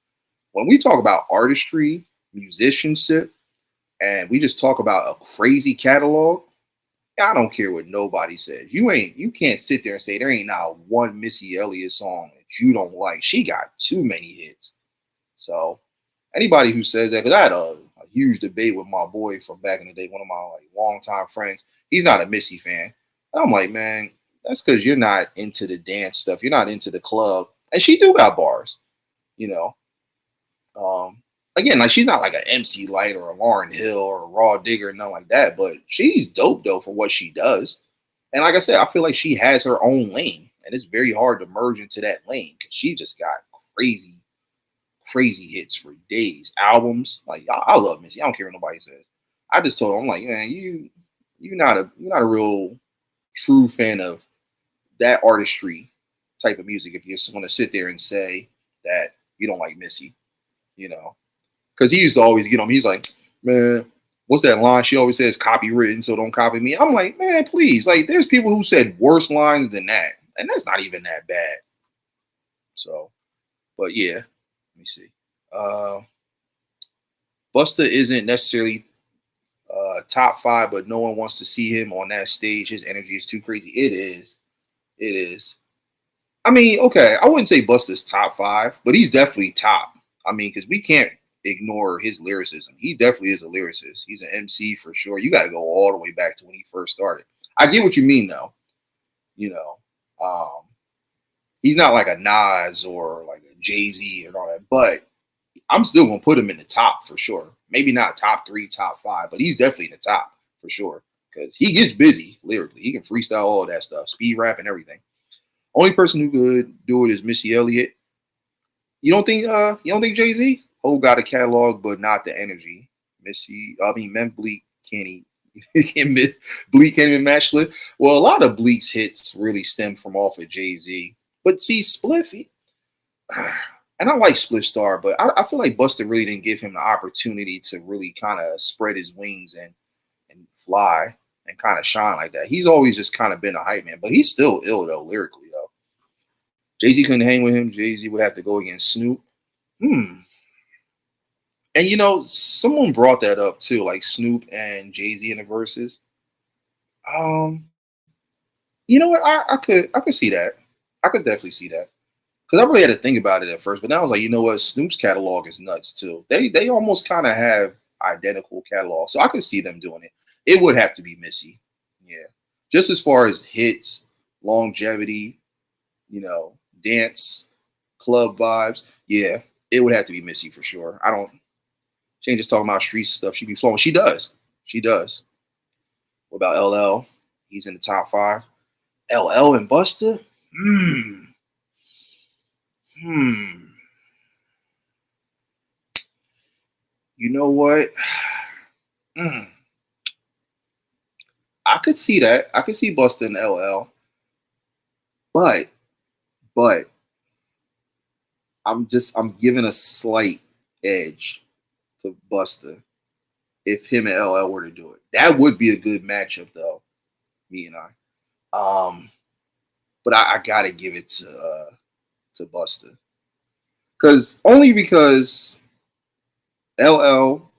When we talk about artistry, musicianship, and we just talk about a crazy catalog, I don't care what nobody says. You can't sit there and say there ain't not one Missy Elliott song that you don't like. She got too many hits. So anybody who says that, because I had a huge debate with my boy from back in the day, one of my like longtime friends. He's not a Missy fan. And I'm like, man, that's because you're not into the dance stuff. You're not into the club. And she do got bars, you know. Again, like she's not like an MC Light or a Lauryn Hill or a Raw Digger or nothing like that, but she's dope though for what she does. And like I said, I feel like she has her own lane, and it's very hard to merge into that lane because she just got crazy, crazy hits for days, albums. Like I love Missy. I don't care what nobody says. I just told her, I'm like, man, you're not a real true fan of that artistry type of music if you just want to sit there and say that you don't like Missy, you know. Because he used to always get on me. He's like, man, what's that line? She always says copywritten, so don't copy me. I'm like, man, please. Like, there's people who said worse lines than that. And that's not even that bad. So, but yeah, let me see. Busta isn't necessarily top 5, but no one wants to see him on that stage. His energy is too crazy. It is. It is. I mean, okay, I wouldn't say Busta's top 5, but he's definitely top. I mean, because we can't ignore his lyricism. He definitely is a lyricist. He's an MC for sure. You got to go all the way back to when he first started. I get what you mean, though. You know, he's not like a Nas or like a Jay-Z and all that, but I'm still going to put him in the top for sure. Maybe not top 3, top 5, but he's definitely in the top for sure because he gets busy lyrically. He can freestyle all that stuff, speed rap and everything. Only person who could do it is Missy Elliott. You don't think Jay-Z? Ho got a catalog, but not the energy. Bleak can't Bleak can't even match Spliff. Well, a lot of Bleak's hits really stem from off of Jay-Z. But see, Spliff, and I like Spliff Star, but I feel like Busta really didn't give him the opportunity to really kind of spread his wings and fly and kind of shine like that. He's always just kind of been a hype man, but he's still ill though, lyrically though. Jay-Z couldn't hang with him. Jay-Z would have to go against Snoop. And you know, someone brought that up too, like Snoop and Jay-Z in the verses. You know what? I could see that. I could definitely see that. Because I really had to think about it at first, but now I was like, you know what? Snoop's catalog is nuts too. They almost kind of have identical catalogs. So I could see them doing it. It would have to be Missy. Yeah. Just as far as hits, longevity, you know, dance, club vibes. Yeah, it would have to be Missy for sure. She ain't just talking about street stuff. She be flowing. She does. She does. What about LL? He's in the top 5. LL and Busta? You know what? I could see that. I could see Busta and LL. But I'm giving a slight edge to Busta if him and LL were to do it. That would be a good matchup though, me and I. But I gotta give it to Busta. Because LL,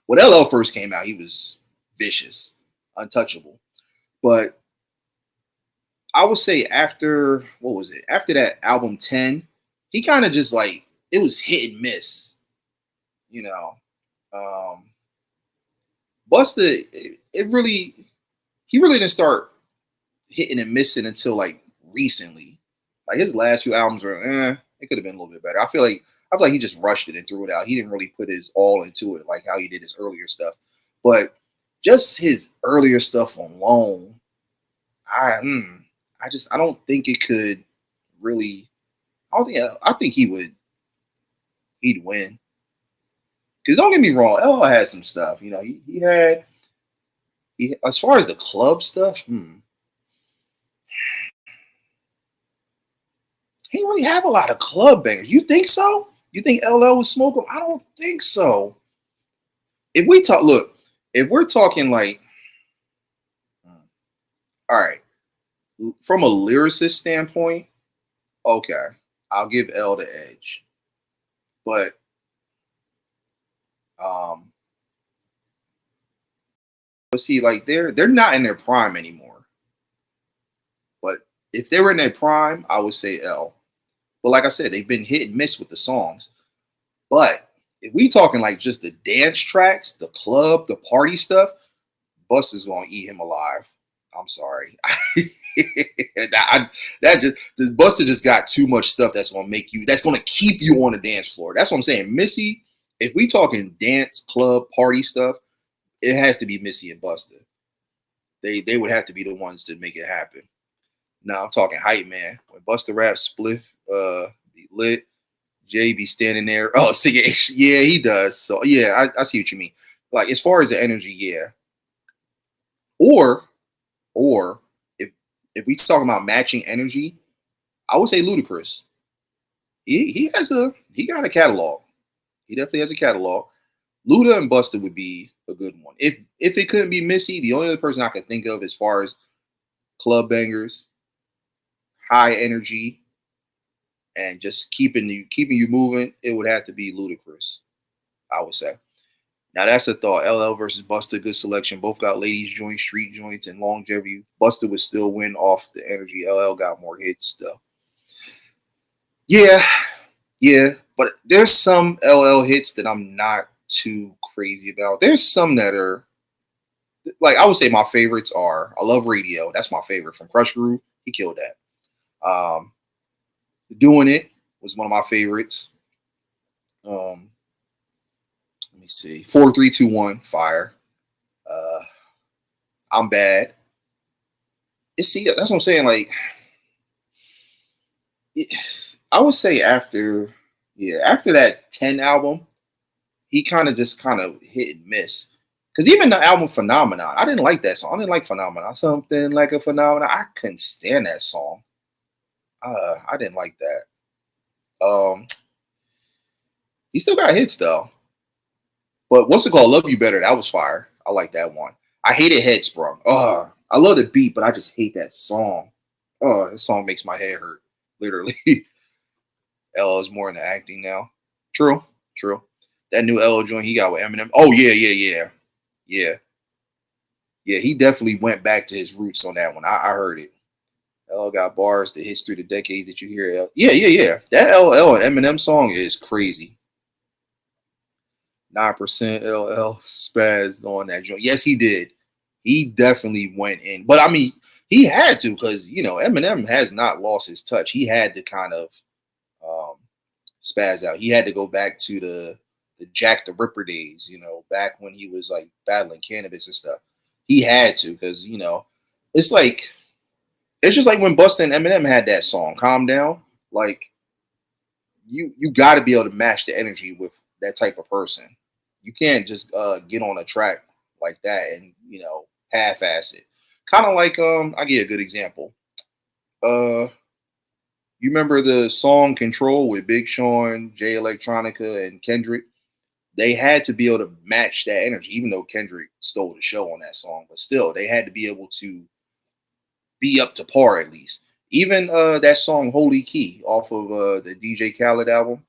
when LL first came out, he was vicious, untouchable. But I would say after After that album 10, he kind of just like it was hit and miss, you know. Busta, he really didn't start hitting and missing until like recently. Like his last few albums were, it could have been a little bit better. I feel like he just rushed it and threw it out. He didn't really put his all into it like how he did his earlier stuff. But just his earlier stuff alone, I don't think it could really. I think he'd win. Because don't get me wrong, LL had some stuff. You know, he had as far as the club stuff, he didn't really have a lot of club bangers. You think so? You think LL would smoke them? I don't think so. If we're talking like, all right, from a lyricist standpoint, Okay, I'll give L the edge, but um, but see, like they're not in their prime anymore. But if they were in their prime, I would say L. But like I said, they've been hit and miss with the songs. But if we talking like just the dance tracks, the club, the party stuff, Busta's gonna eat him alive. I'm sorry. That just the Busta just got too much stuff that's gonna make you, that's gonna keep you on the dance floor. That's what I'm saying. Missy, if we talking dance, club, party stuff, it has to be Missy and Busta. They would have to be the ones to make it happen. Now I'm talking hype man. When Busta rap spliff be lit, Jay be standing there. Oh, singing. Yeah, he does. So yeah, I see what you mean. Like as far as the energy, yeah. Or or if we talking about matching energy, I would say Ludacris. He got a catalog. He definitely has a catalog. Luda and Busta would be a good one. If it couldn't be Missy, the only other person I could think of as far as club bangers, high energy, and just keeping you moving, it would have to be Ludacris. I would say. Now that's a thought. LL versus Busta, good selection. Both got ladies joints, street joints, and longevity. Busta would still win off the energy. LL got more hits though. Yeah, yeah. But there's some LL hits that I'm not too crazy about. There's some that are like I would say my favorites are I love Radio. That's my favorite from Crush Groove. He killed that. Doing It was one of my favorites. Um, let me see. 4 3 2 1 Fire. Uh, I'm Bad. See, that's what I'm saying. Like, I would say after that 10 album, he kind of hit and miss. Because even the album Phenomenon, I didn't like that song. I didn't like Phenomenon. Something like a Phenomenon. I couldn't stand that song. I didn't like that. He still got hits though. But what's it called? Love You Better. That was fire. I like that one. I hated Headsprung. I love the beat, but I just hate that song. Oh, that song makes my head hurt. Literally. L is more into acting now. True. True. That new L joint he got with Eminem. Oh yeah. Yeah, he definitely went back to his roots on that one. I heard it. L got bars that hits through the decades that you hear. Yeah. That LL and Eminem song is crazy. 9% LL spazzed on that joint. Yes, he did. He definitely went in. But I mean, he had to because Eminem has not lost his touch. He had to kind of um, spaz out. He had to go back to the Jack the Ripper days, back when he was like battling cannabis and stuff. He had to because it's like it's just like when Busta and Eminem had that song, "Calm Down." Like you got to be able to match the energy with that type of person. You can't just get on a track like that and half-ass it. Kind of like I give you a good example. You remember the song "Control" with Big Sean, Jay Electronica, and Kendrick? They had to be able to match that energy, even though Kendrick stole the show on that song. But still, they had to be able to be up to par at least. Even that song "Holy Key" off of the DJ Khaled album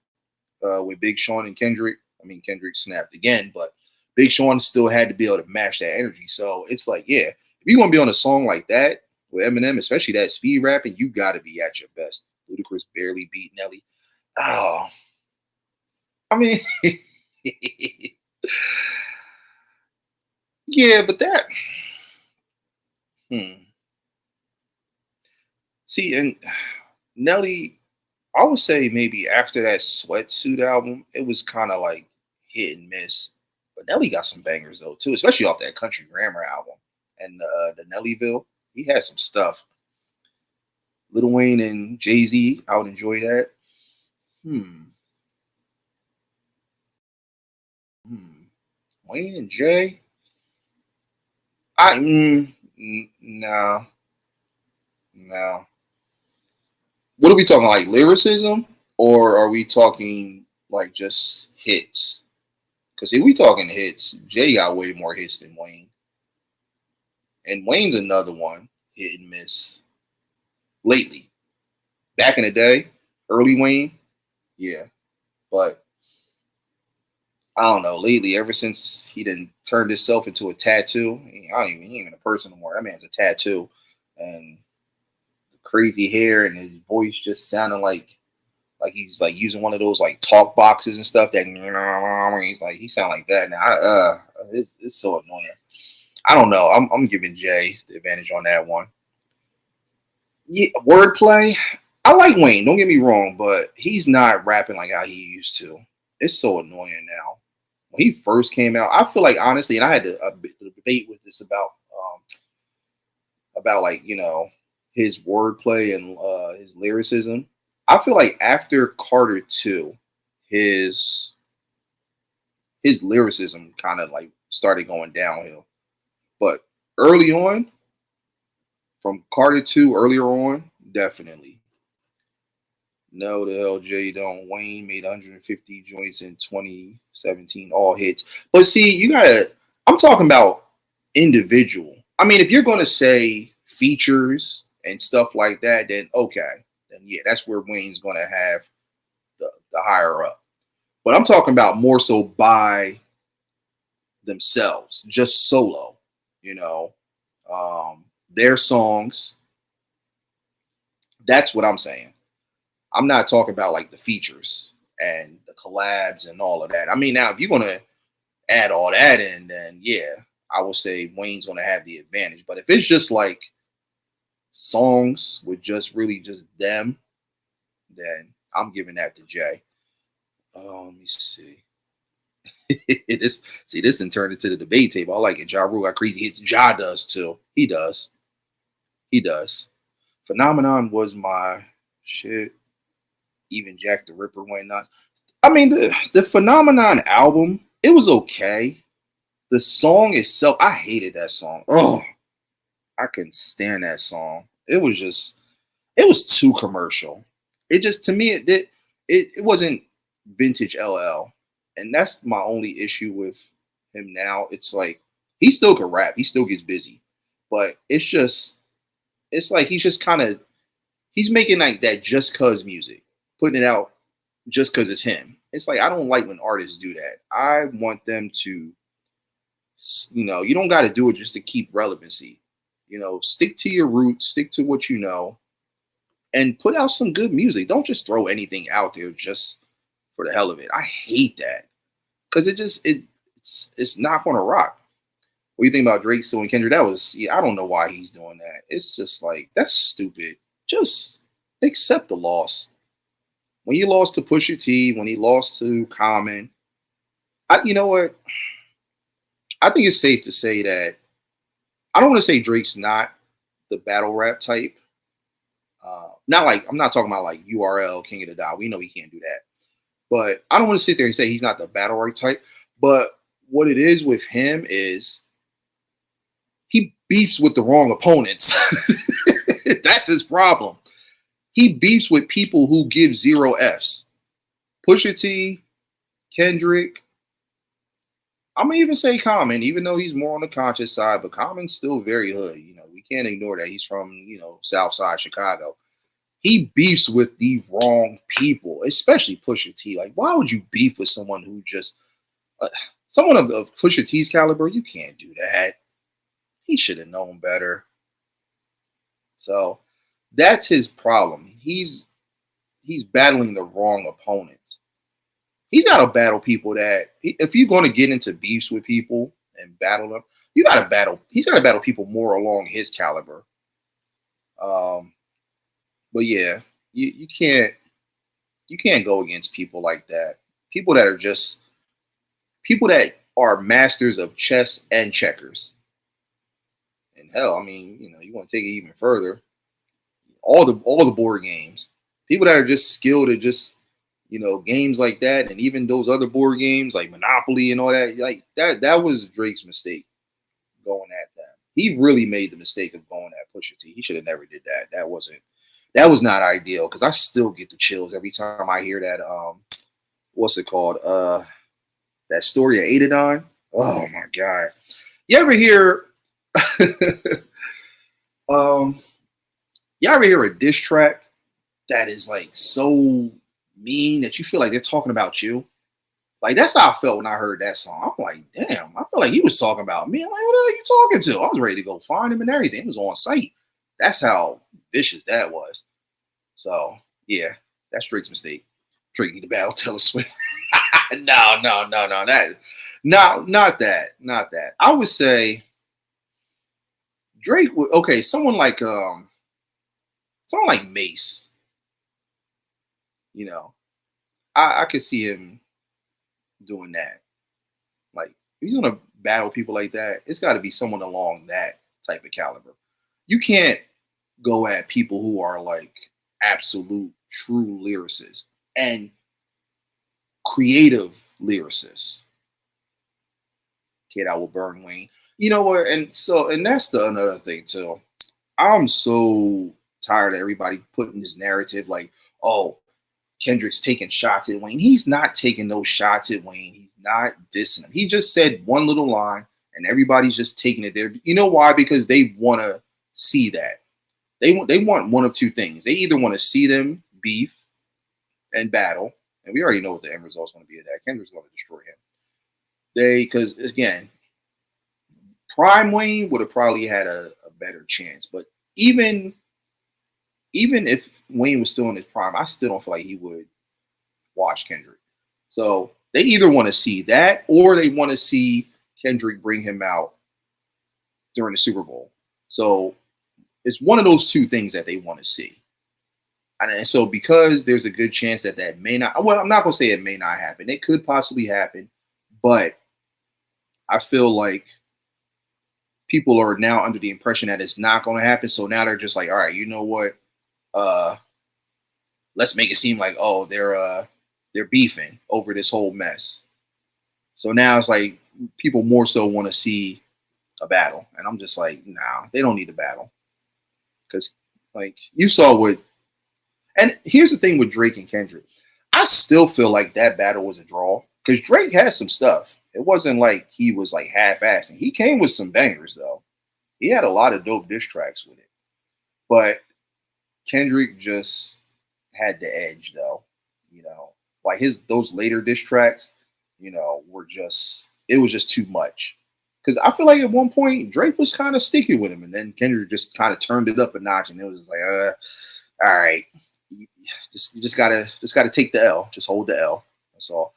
with Big Sean and Kendrick. I mean, Kendrick snapped again, but Big Sean still had to be able to match that energy. So it's like, yeah, if you're gonna be on a song like that with Eminem, especially that speed rapping, you got to be at your best. Ludacris barely beat Nelly. Oh, I mean, yeah, but that. Hmm. See, and Nelly, I would say maybe after that Sweatsuit album, it was kind of like hit and miss. But Nelly got some bangers though too, especially off that Country Grammar album and the Nellyville. He had some stuff. Lil Wayne and Jay-Z, I would enjoy that. Hmm. Hmm. Wayne and Jay. No, no. What are we talking like lyricism, or are we talking like just hits? Because if we talking hits, Jay got way more hits than Wayne, and Wayne's another one hit and miss lately. back in the day, early Wayne, yeah. But I don't know. Lately, ever since he done turned himself into a tattoo, I don't even he ain't even a person no more. That man's a tattoo, and the crazy hair and his voice just sounding like he's like using one of those like talk boxes and stuff. That he's like he sound like that now. It's so annoying. I don't know. I'm giving Jay the advantage on that one. Yeah, wordplay. I like Wayne. Don't get me wrong, but he's not rapping like how he used to. It's so annoying now. When he first came out, I feel like honestly, and I had a debate with this about like his wordplay and his lyricism. I feel like after Carter 2, his his lyricism kind of like started going downhill. But early on, from Carter 2 earlier on, definitely. No, the hell, Jay don't. Wayne made 150 joints in 2017, all hits. But see, you gotta. I'm talking about individual. I mean, if you're gonna say features and stuff like that, then okay, then yeah, that's where Wayne's gonna have the higher up. But I'm talking about more so by themselves, just solo. You know, their songs. That's what I'm saying. I'm not talking about like the features and the collabs and all of that. I mean, now if you're gonna add all that in, then yeah, I would say Wayne's gonna have the advantage. But if it's just like songs with just really just them, then I'm giving that to Jay. Let me see. This didn't turn into the debate table. I like it. Ja Rule got crazy hits. Ja does too. He does. He does. Phenomenon was my shit. Even Jack the Ripper went nuts. I mean, the Phenomenon album, it was okay. The song itself, I hated that song. Oh, I couldn't stand that song. It was too commercial. It just to me it wasn't vintage LL, and that's my only issue with him now. It's like he still can rap, he still gets busy, but it's like he's just kind of he's making like that just cause music, putting it out just cause it's him. It's like I don't like when artists do that. I want them to, you don't got to do it just to keep relevancy. Stick to your roots, stick to what you know, and put out some good music. Don't just throw anything out there just for the hell of it. I hate that because it's not gonna rock. What do you think about Drake still and Kendrick? That was I don't know why he's doing that. It's just like that's stupid. Just accept the loss. When you lost to Pusha T, when he lost to Common, you know what? I think it's safe to say that I don't want to say Drake's not the battle rap type. Not like I'm not talking about like URL King of the Dot. We know he can't do that. But I don't want to sit there and say he's not the battle rap type. But what it is with him is he beefs with the wrong opponents. That's his problem. He beefs with people who give 0 Fs. Pusha T, Kendrick. I'm gonna even say Common, even though he's more on the conscious side, but Common's still very hood. We can't ignore that. He's from, South Side Chicago. He beefs with the wrong people, especially Pusha T. Like, why would you beef with someone who just someone of Pusha T's caliber? You can't do that. He should have known better. So that's his problem. He's battling the wrong opponents. He's got to battle people if you're going to get into beefs with people and battle them, you got to battle. He's got to battle people more along his caliber. But yeah, you can't go against people like that. People that are masters of chess and checkers. And hell, I mean, you want to take it even further. All the board games. People that are just skilled at just games like that, and even those other board games like Monopoly and all that. Like that was Drake's mistake going at them. He really made the mistake of going at Pusha T. He should have never did that. That was not ideal because I still get the chills every time I hear that. What's it called? That story of Adidon. Oh my god! You ever hear? You ever hear a diss track that is like so mean that you feel like they're talking about you. Like that's how I felt when I heard that song. I'm like, damn, I feel like he was talking about me. I'm like, what are you talking to? I was ready to go find him and everything. It was on site. That's how vicious that was. So yeah, that's Drake's mistake. Drake need to battle Taylor Swift. No. That not that. I would say Drake would okay, someone like Mace, you know, I could see him doing that. Like if he's gonna battle people like that, it's gotta be someone along that type of caliber. You can't go at people who are like absolute true lyricists and creative lyricists. Kid, I will burn Wayne. You know what? And that's the another thing too. I'm so tired of everybody putting this narrative like, oh, Kendrick's taking shots at Wayne. He's not taking those shots at Wayne. He's not dissing him. He just said one little line, and everybody's just taking it there. You know why? Because they want to see that. They want one of two things. They either want to see them beef and battle, and we already know what the end result's going to be of that. Kendrick's going to destroy him. Because again, Prime Wayne would have probably had a better chance. But even if Wayne was still in his prime, I still don't feel like he would watch Kendrick. So they either want to see that or they want to see Kendrick bring him out during the Super Bowl. So it's one of those two things that they want to see. And so because there's a good chance that may not, well, I'm not going to say it may not happen. It could possibly happen, but I feel like people are now under the impression that it's not going to happen. So now they're just like, all right, you know what? Let's make it seem like, oh, they're beefing over this whole mess. So now it's like people more so want to see a battle. And I'm just like, nah, they don't need a battle. Because like you saw what, and here's the thing with Drake and Kendrick. I still feel like that battle was a draw. Because Drake had some stuff. It wasn't like he was like half-assing. He came with some bangers though. He had a lot of dope diss tracks with it. But Kendrick just had the edge though. You know, like those later diss tracks, you know, it was just too much. Because I feel like at one point Drake was kind of sticky with him, and then Kendrick just kind of turned it up a notch, and it was just like, all right, you just gotta take the L, just hold the L. That's all.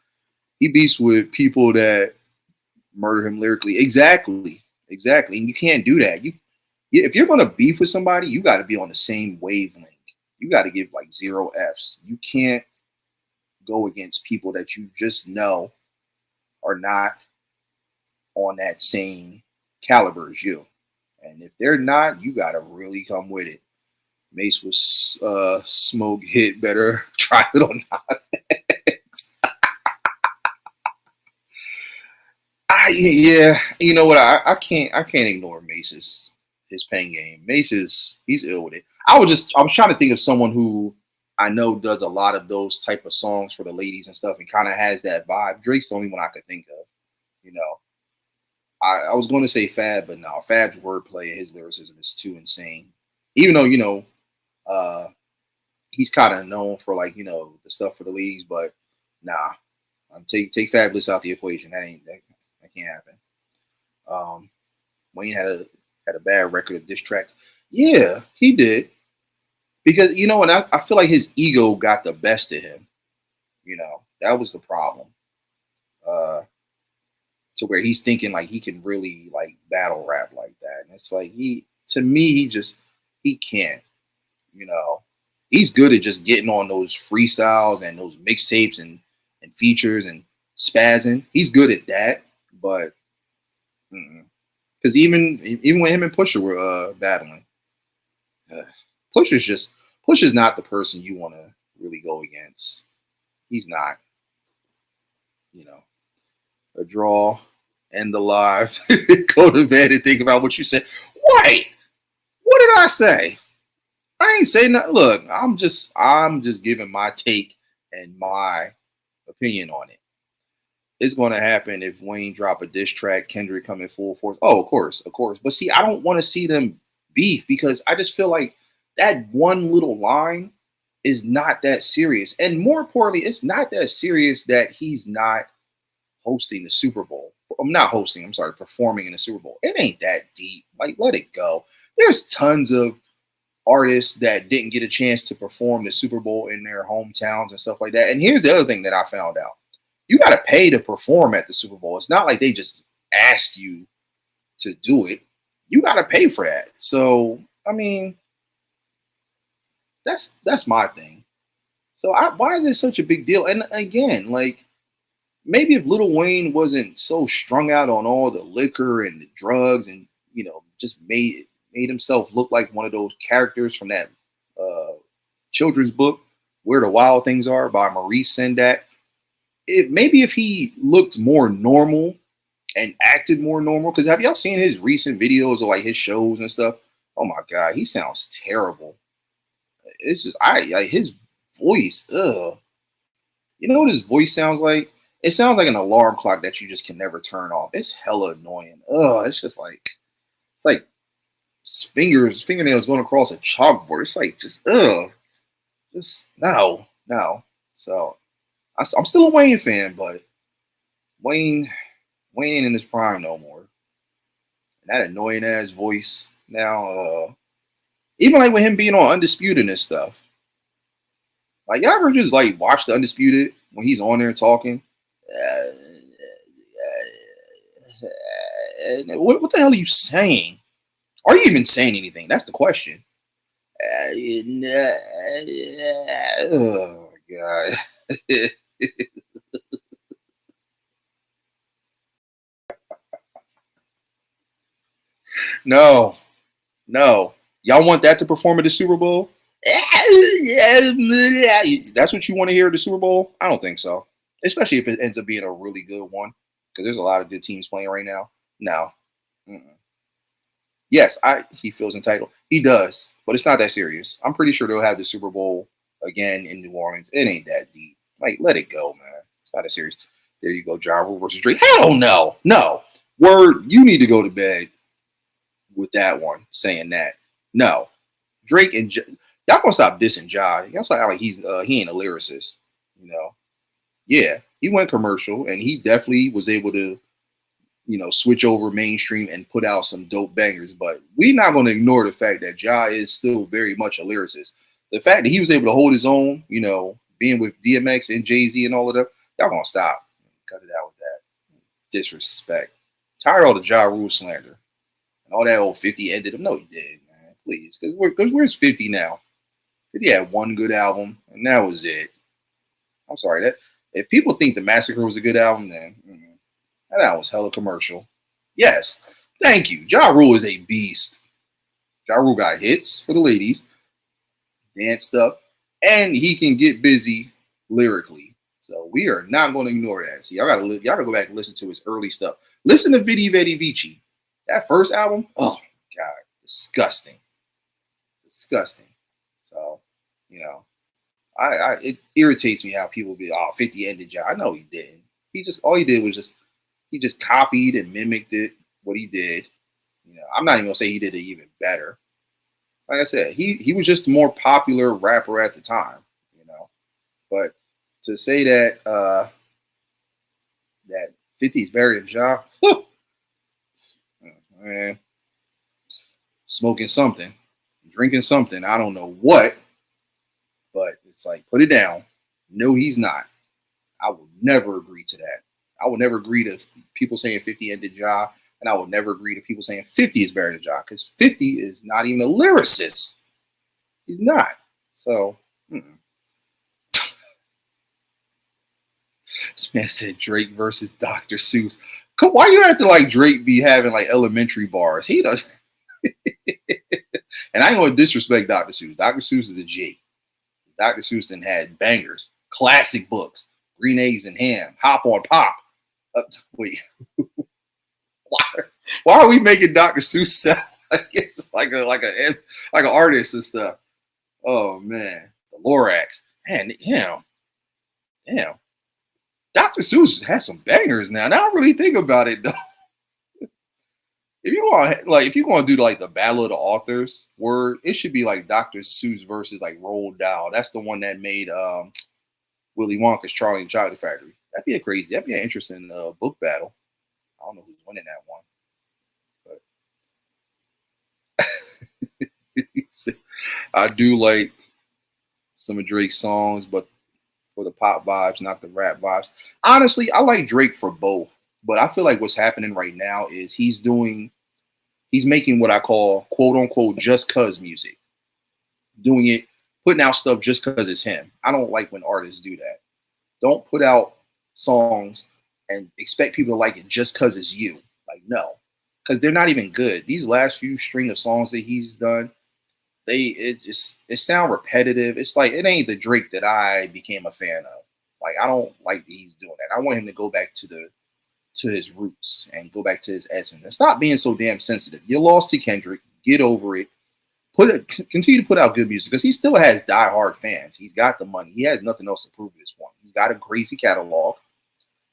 He beefs with people that murder him lyrically. Exactly. And you can't do that. If you're gonna beef with somebody, you got to be on the same wavelength. You got to give like 0 Fs. You can't go against people that you just know are not on that same caliber as you. And if they're not, you got to really come with it. Mace was smoke hit better. Try it on Nas X. Yeah, you know what? I can't ignore Mace's his pen game. He's ill with it. I was trying to think of someone who I know does a lot of those type of songs for the ladies and stuff, and kind of has that vibe. Drake's the only one I could think of. You know, I was going to say Fab, but no, Fab's wordplay and his lyricism is too insane. Even though he's kind of known for like the stuff for the ladies, but nah, take Fabulous out the equation. That can't happen. Wayne had a bad record of diss tracks. Yeah, he did. Because, and I feel like his ego got the best of him. That was the problem. To where he's thinking like he can really like battle rap like that. And it's like he can't, He's good at just getting on those freestyles and those mixtapes and features and spazzing. He's good at that, but because even when him and Pusha were battling, Pusha's not the person you want to really go against. He's not. A draw, end the live, go to bed and think about what you said. Wait, what did I say? I ain't saying nothing. Look, I'm just giving my take and my opinion on it. It's going to happen if Wayne drop a diss track, Kendrick come in full force. Oh, of course. But see, I don't want to see them beef because I just feel like that one little line is not that serious. And more importantly, it's not that serious that he's not hosting the Super Bowl. I'm not hosting, I'm sorry, performing in the Super Bowl. It ain't that deep. Like, let it go. There's tons of artists that didn't get a chance to perform the Super Bowl in their hometowns and stuff like that. And here's the other thing that I found out. You got to pay to perform at the Super Bowl. It's not like they just ask you to do it. You got to pay for that. So, I mean, that's my thing. So why is it such a big deal? And again, like, maybe if Lil Wayne wasn't so strung out on all the liquor and the drugs and, just made himself look like one of those characters from that children's book, Where the Wild Things Are by Maurice Sendak. Maybe if he looked more normal and acted more normal, because have y'all seen his recent videos of like his shows and stuff? Oh my God, he sounds terrible. It's just, his voice, ugh. You know what his voice sounds like? It sounds like an alarm clock that you just can never turn off. It's hella annoying. It's just like, it's like fingernails going across a chalkboard. It's like, just no. So I'm still a Wayne fan, but Wayne ain't in his prime no more. And that annoying ass voice now, even like with him being on Undisputed and stuff. Like, y'all ever just like watch the Undisputed when he's on there talking? What the hell are you saying? Are you even saying anything? That's the question. Oh my God. No. Y'all want that to perform at the Super Bowl? That's what you want to hear at the Super Bowl? I don't think so. Especially if it ends up being a really good one. Because there's a lot of good teams playing right now. No. Yes, he feels entitled. He does. But it's not that serious. I'm pretty sure they'll have the Super Bowl again in New Orleans. It ain't that deep. Like, let it go, man. It's not that serious. There you go, Ja Rule versus Drake. Hell no. Word, you need to go to bed with that one, saying that. No. Drake and y'all gonna stop dissing Ja. Y'all stop like he ain't a lyricist, Yeah, he went commercial and he definitely was able to, switch over mainstream and put out some dope bangers. But we're not gonna ignore the fact that Ja is still very much a lyricist. The fact that he was able to hold his own, being with DMX and Jay-Z and all of that, y'all gonna stop. Cut it out with that. Disrespect. Tired of all the Ja Rule slander. And all that old 50 ended him. No, he did, man. Please. Because where's 50 now? 50 had one good album, and that was it. I'm sorry. That if people think The Massacre was a good album, then that album was hella commercial. Yes. Thank you. Ja Rule is a beast. Ja Rule got hits for the ladies, dance stuff, and he can get busy lyrically. So we are not going to ignore that. So y'all gotta go back and listen to his early stuff. Listen to B.D.B.G.P. That first album, oh my God, disgusting. So, it irritates me how people be 50 ended Ja. I know he didn't. All he did was he just copied and mimicked what he did. I'm not even gonna say he did it even better. Like I said, he was just a more popular rapper at the time, But to say that that 50 is better than Ja, man, smoking something, drinking something, I don't know what, but it's like, put it down. No, he's not. I will never agree to that. I will never agree to people saying 50 ended Ja, and I will never agree to people saying 50 is better than Ja, because 50 is not even a lyricist. He's not. So, This man said Drake versus Dr. Seuss. Why you have to like Drake be having like elementary bars? He does. And I ain't gonna disrespect Dr. Seuss. Dr. Seuss is a G. Dr. Seuss then had bangers, classic books, Green Eggs and Ham, Hop on Pop. Wait, why are we making Dr. Seuss sound like it's like an artist and stuff? Oh man, the Lorax, man, damn. Dr. Seuss has some bangers now. Now I really think about it though. if you're gonna do like the battle of the authors, word, it should be like Dr. Seuss versus like Roald Dahl. That's the one that made Willy Wonka's Charlie and the Chocolate Factory. That'd be an interesting book battle. I don't know who's winning that one, but I do like some of Drake's songs, but for the pop vibes, not the rap vibes. Honestly, I like Drake for both, but I feel like what's happening right now is he's making what I call quote unquote just cuz music. Doing it, putting out stuff just cuz it's him. I don't like when artists do that. Don't put out songs and expect people to like it just cuz it's you. Like no. Cuz they're not even good. These last few string of songs that he's done, it sound repetitive. It's like it ain't the Drake that I became a fan of. Like I don't like that he's doing that. I want him to go back to his roots and go back to his essence and stop being so damn sensitive. You lost to Kendrick. Get over it. Continue to put out good music because he still has diehard fans. He's got the money. He has nothing else to prove at this point. He's got a crazy catalog.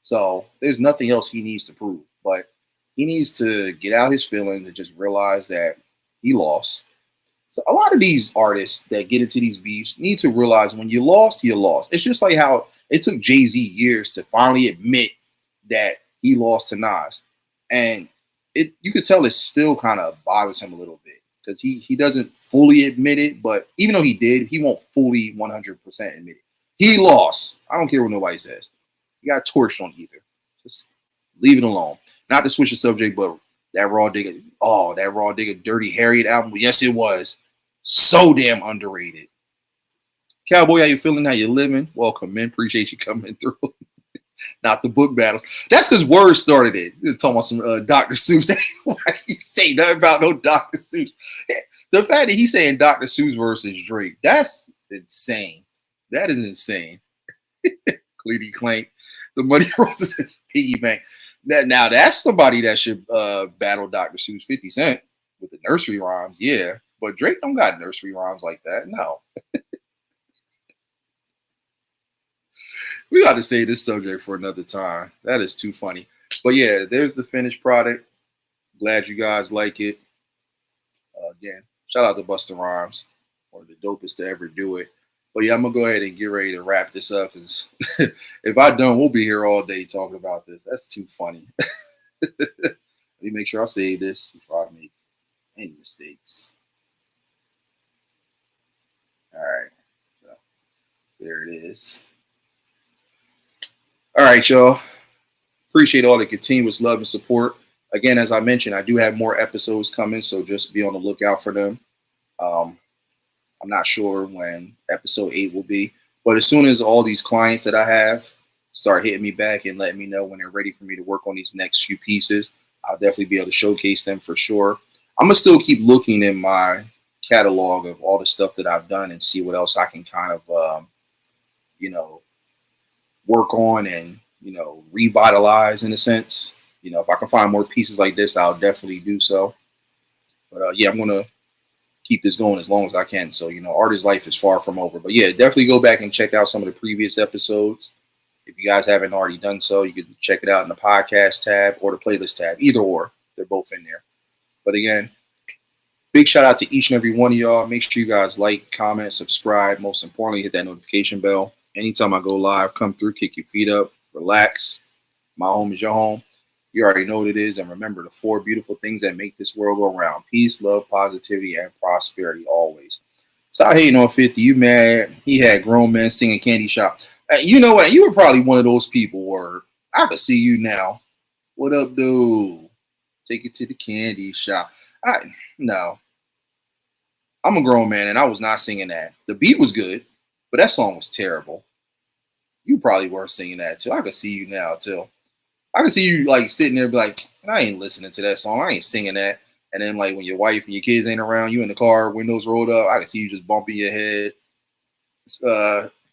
So there's nothing else he needs to prove. But he needs to get out his feelings and just realize that he lost. So a lot of these artists that get into these beefs need to realize when you lost, you lost. It's just like how it took Jay-Z years to finally admit that he lost to Nas. And you could tell it still kind of bothers him a little bit because he doesn't fully admit it, but even though he did, he won't fully 100% admit it. He lost. I don't care what nobody says. He got torched on either. Just leave it alone. Not to switch the subject, but that Raw Digga Dirty Harriet album, yes, it was. So damn underrated. Cowboy, how you feeling? How you living? Welcome, man. Appreciate you coming through. Not the book battles. That's because Word started it. You're talking about some Dr. Seuss. Why you say nothing about no Dr. Seuss? The fact that he's saying Dr. Seuss versus Drake, that's insane. That is insane. Cleety Clank, the Money Roses Piggy Bank. Now that's somebody that should battle Dr. Seuss, 50 Cent with the nursery rhymes, yeah. But Drake don't got nursery rhymes like that. No. We got to save this subject for another time. That is too funny. But yeah, there's the finished product. Glad you guys like it. Again, shout out to Busta Rhymes, one of the dopest to ever do it. But yeah, I'm going to go ahead and get ready to wrap this up because if I don't, we'll be here all day talking about this. That's too funny. Let me make sure I save this before I make any mistakes. All right. So there it is. All right, y'all. Appreciate all the continuous love and support. Again, as I mentioned, I do have more episodes coming, so just be on the lookout for them. I'm not sure when episode 8 will be, but as soon as all these clients that I have start hitting me back and letting me know when they're ready for me to work on these next few pieces, I'll definitely be able to showcase them for sure. I'm going to still keep looking in my catalog of all the stuff that I've done and see what else I can kind of, work on and, revitalize in a sense. If I can find more pieces like this, I'll definitely do so. But yeah, I'm going to keep this going as long as I can. So, artist life is far from over. But yeah, definitely go back and check out some of the previous episodes. If you guys haven't already done so, you can check it out in the podcast tab or the playlist tab, either or. They're both in there. But again, big shout out to each and every one of y'all. Make sure you guys like, comment, subscribe. Most importantly, hit that notification bell. Anytime I go live, come through, kick your feet up, relax. My home is your home. You already know what it is. And remember the 4 beautiful things that make this world go round. Peace, love, positivity, and prosperity always. Stop hating on 50. You mad? He had grown men singing Candy Shop. You know what? You were probably one of those people where I can see you now. What up, dude? Take it to the candy shop. No. I'm a grown man, and I was not singing that. The beat was good, but that song was terrible. You probably were singing that, too. I can see you now, too. I can see you, like, sitting there and be like, I ain't listening to that song. I ain't singing that. And then, like, when your wife and your kids ain't around, you in the car, windows rolled up, I can see you just bumping your head.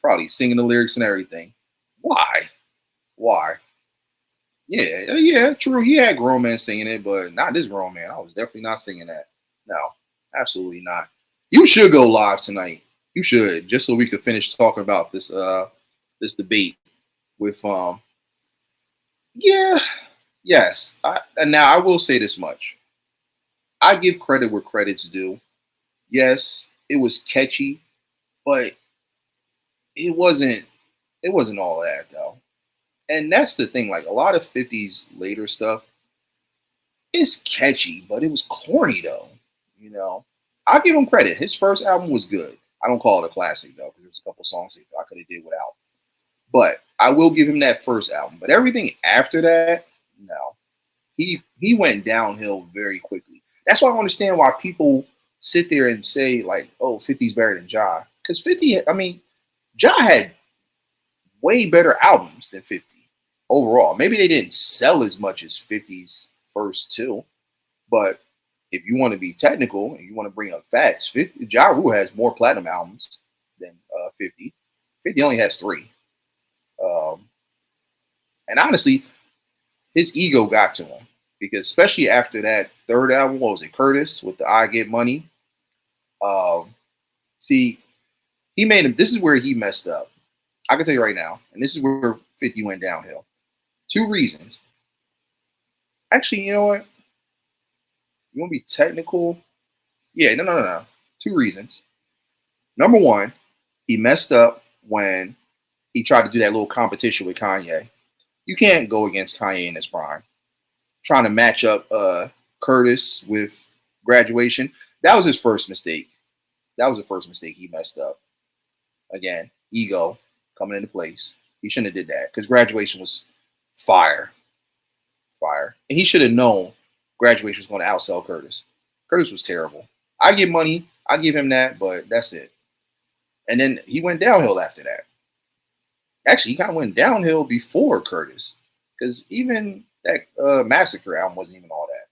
Probably singing the lyrics and everything. Why? Yeah, true. He had grown men singing it, but not this grown man. I was definitely not singing that. No, absolutely not. You should go live tonight. You should, just so we could finish talking about this this debate with yes. And now I will say this much. I give credit where credit's due. Yes, it was catchy, but it wasn't it wasn't all that though. And that's the thing, like a lot of 50's later stuff is catchy, but it was corny though. You know. I'll give him credit. His first album was good. I don't call it a classic though, because there's a couple songs that I could have did without. But I will give him that first album. But everything after that, no. He went downhill very quickly. That's why I don't understand why people sit there and say like, "Oh, 50's better than Ja," because 50. I mean, Ja had way better albums than 50 overall. Maybe they didn't sell as much as 50's first two, but if you want to be technical and you want to bring up facts, 50, Ja Rule has more platinum albums than 50. 50 only has three. Um, and honestly, his ego got to him because especially after that third album, what was it, Curtis with the "I Get Money"? Um, see, he made him. This is where he messed up. I can tell you right now, and this is where 50 went downhill. Two reasons. Actually, you know what? You want to be technical? Yeah, no. Two reasons. Number one, he messed up when he tried to do that little competition with Kanye. You can't go against Kanye in his prime. Trying to match up Curtis with Graduation. That was his first mistake. That was the first mistake he messed up. Again, ego coming into place. He shouldn't have did that because Graduation was fire. Fire. And he should have known Graduation was going to outsell Curtis. Curtis was terrible. I give money. I give him that, but that's it. And then he went downhill after that. Actually, he kind of went downhill before Curtis because even that Massacre album wasn't even all that.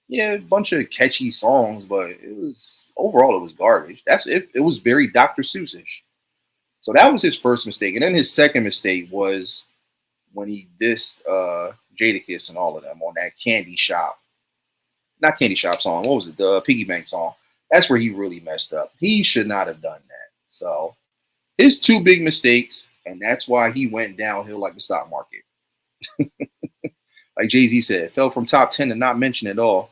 Yeah, a bunch of catchy songs, but it was overall it was garbage. That's it. It was very Dr. Seussish. So that was his first mistake, and then his second mistake was when he dissed Jadakiss and all of them on that Candy Shop, not Candy Shop song. What was it? The Piggy Bank song. That's where he really messed up. He should not have done that. So his two big mistakes, and that's why he went downhill like the stock market. Like Jay-Z said, fell from top 10 to not mention at all.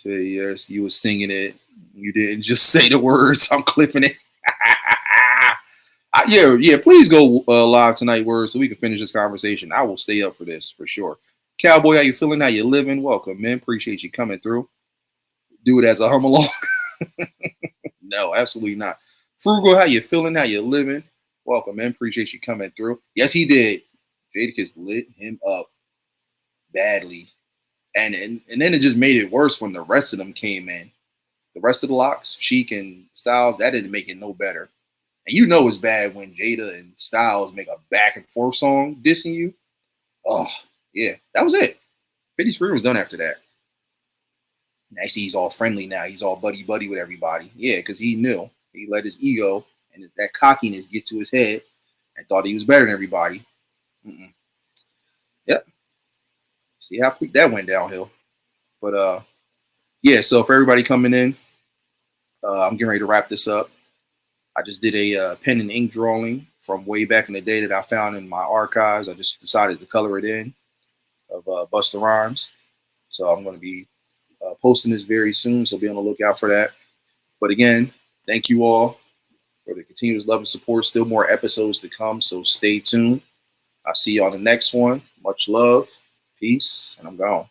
Yes, you were singing it. You didn't just say the words. I'm clipping it. Yeah. Please go live tonight, Word, so we can finish this conversation. I will stay up for this for sure. Cowboy, how you feeling? How you living? Welcome, man. Appreciate you coming through. Do it as a hum along. No, absolutely not. Frugal, how you feeling? How you living? Welcome, man. Appreciate you coming through. Yes, he did. Jadakiss lit him up badly. And then it just made it worse when the rest of them came in. The rest of the locks, Sheik and Styles, that didn't make it no better. And you know it's bad when Jada and Styles make a back and forth song dissing you. Oh, yeah, that was it. 50's career was done after that. Now I see he's all friendly now. He's all buddy-buddy with everybody. Yeah, because he knew. He let his ego and that cockiness get to his head and thought he was better than everybody. Yep. See how quick that went downhill. But, yeah, so for everybody coming in, I'm getting ready to wrap this up. I just did a pen and ink drawing from way back in the day that I found in my archives. I just decided to color it in of Busta Rhymes. So I'm going to be posting this very soon, so be on the lookout for that. But again, thank you all for the continuous love and support. Still more episodes to come, so stay tuned. I'll see you on the next one. Much love, peace, and I'm gone.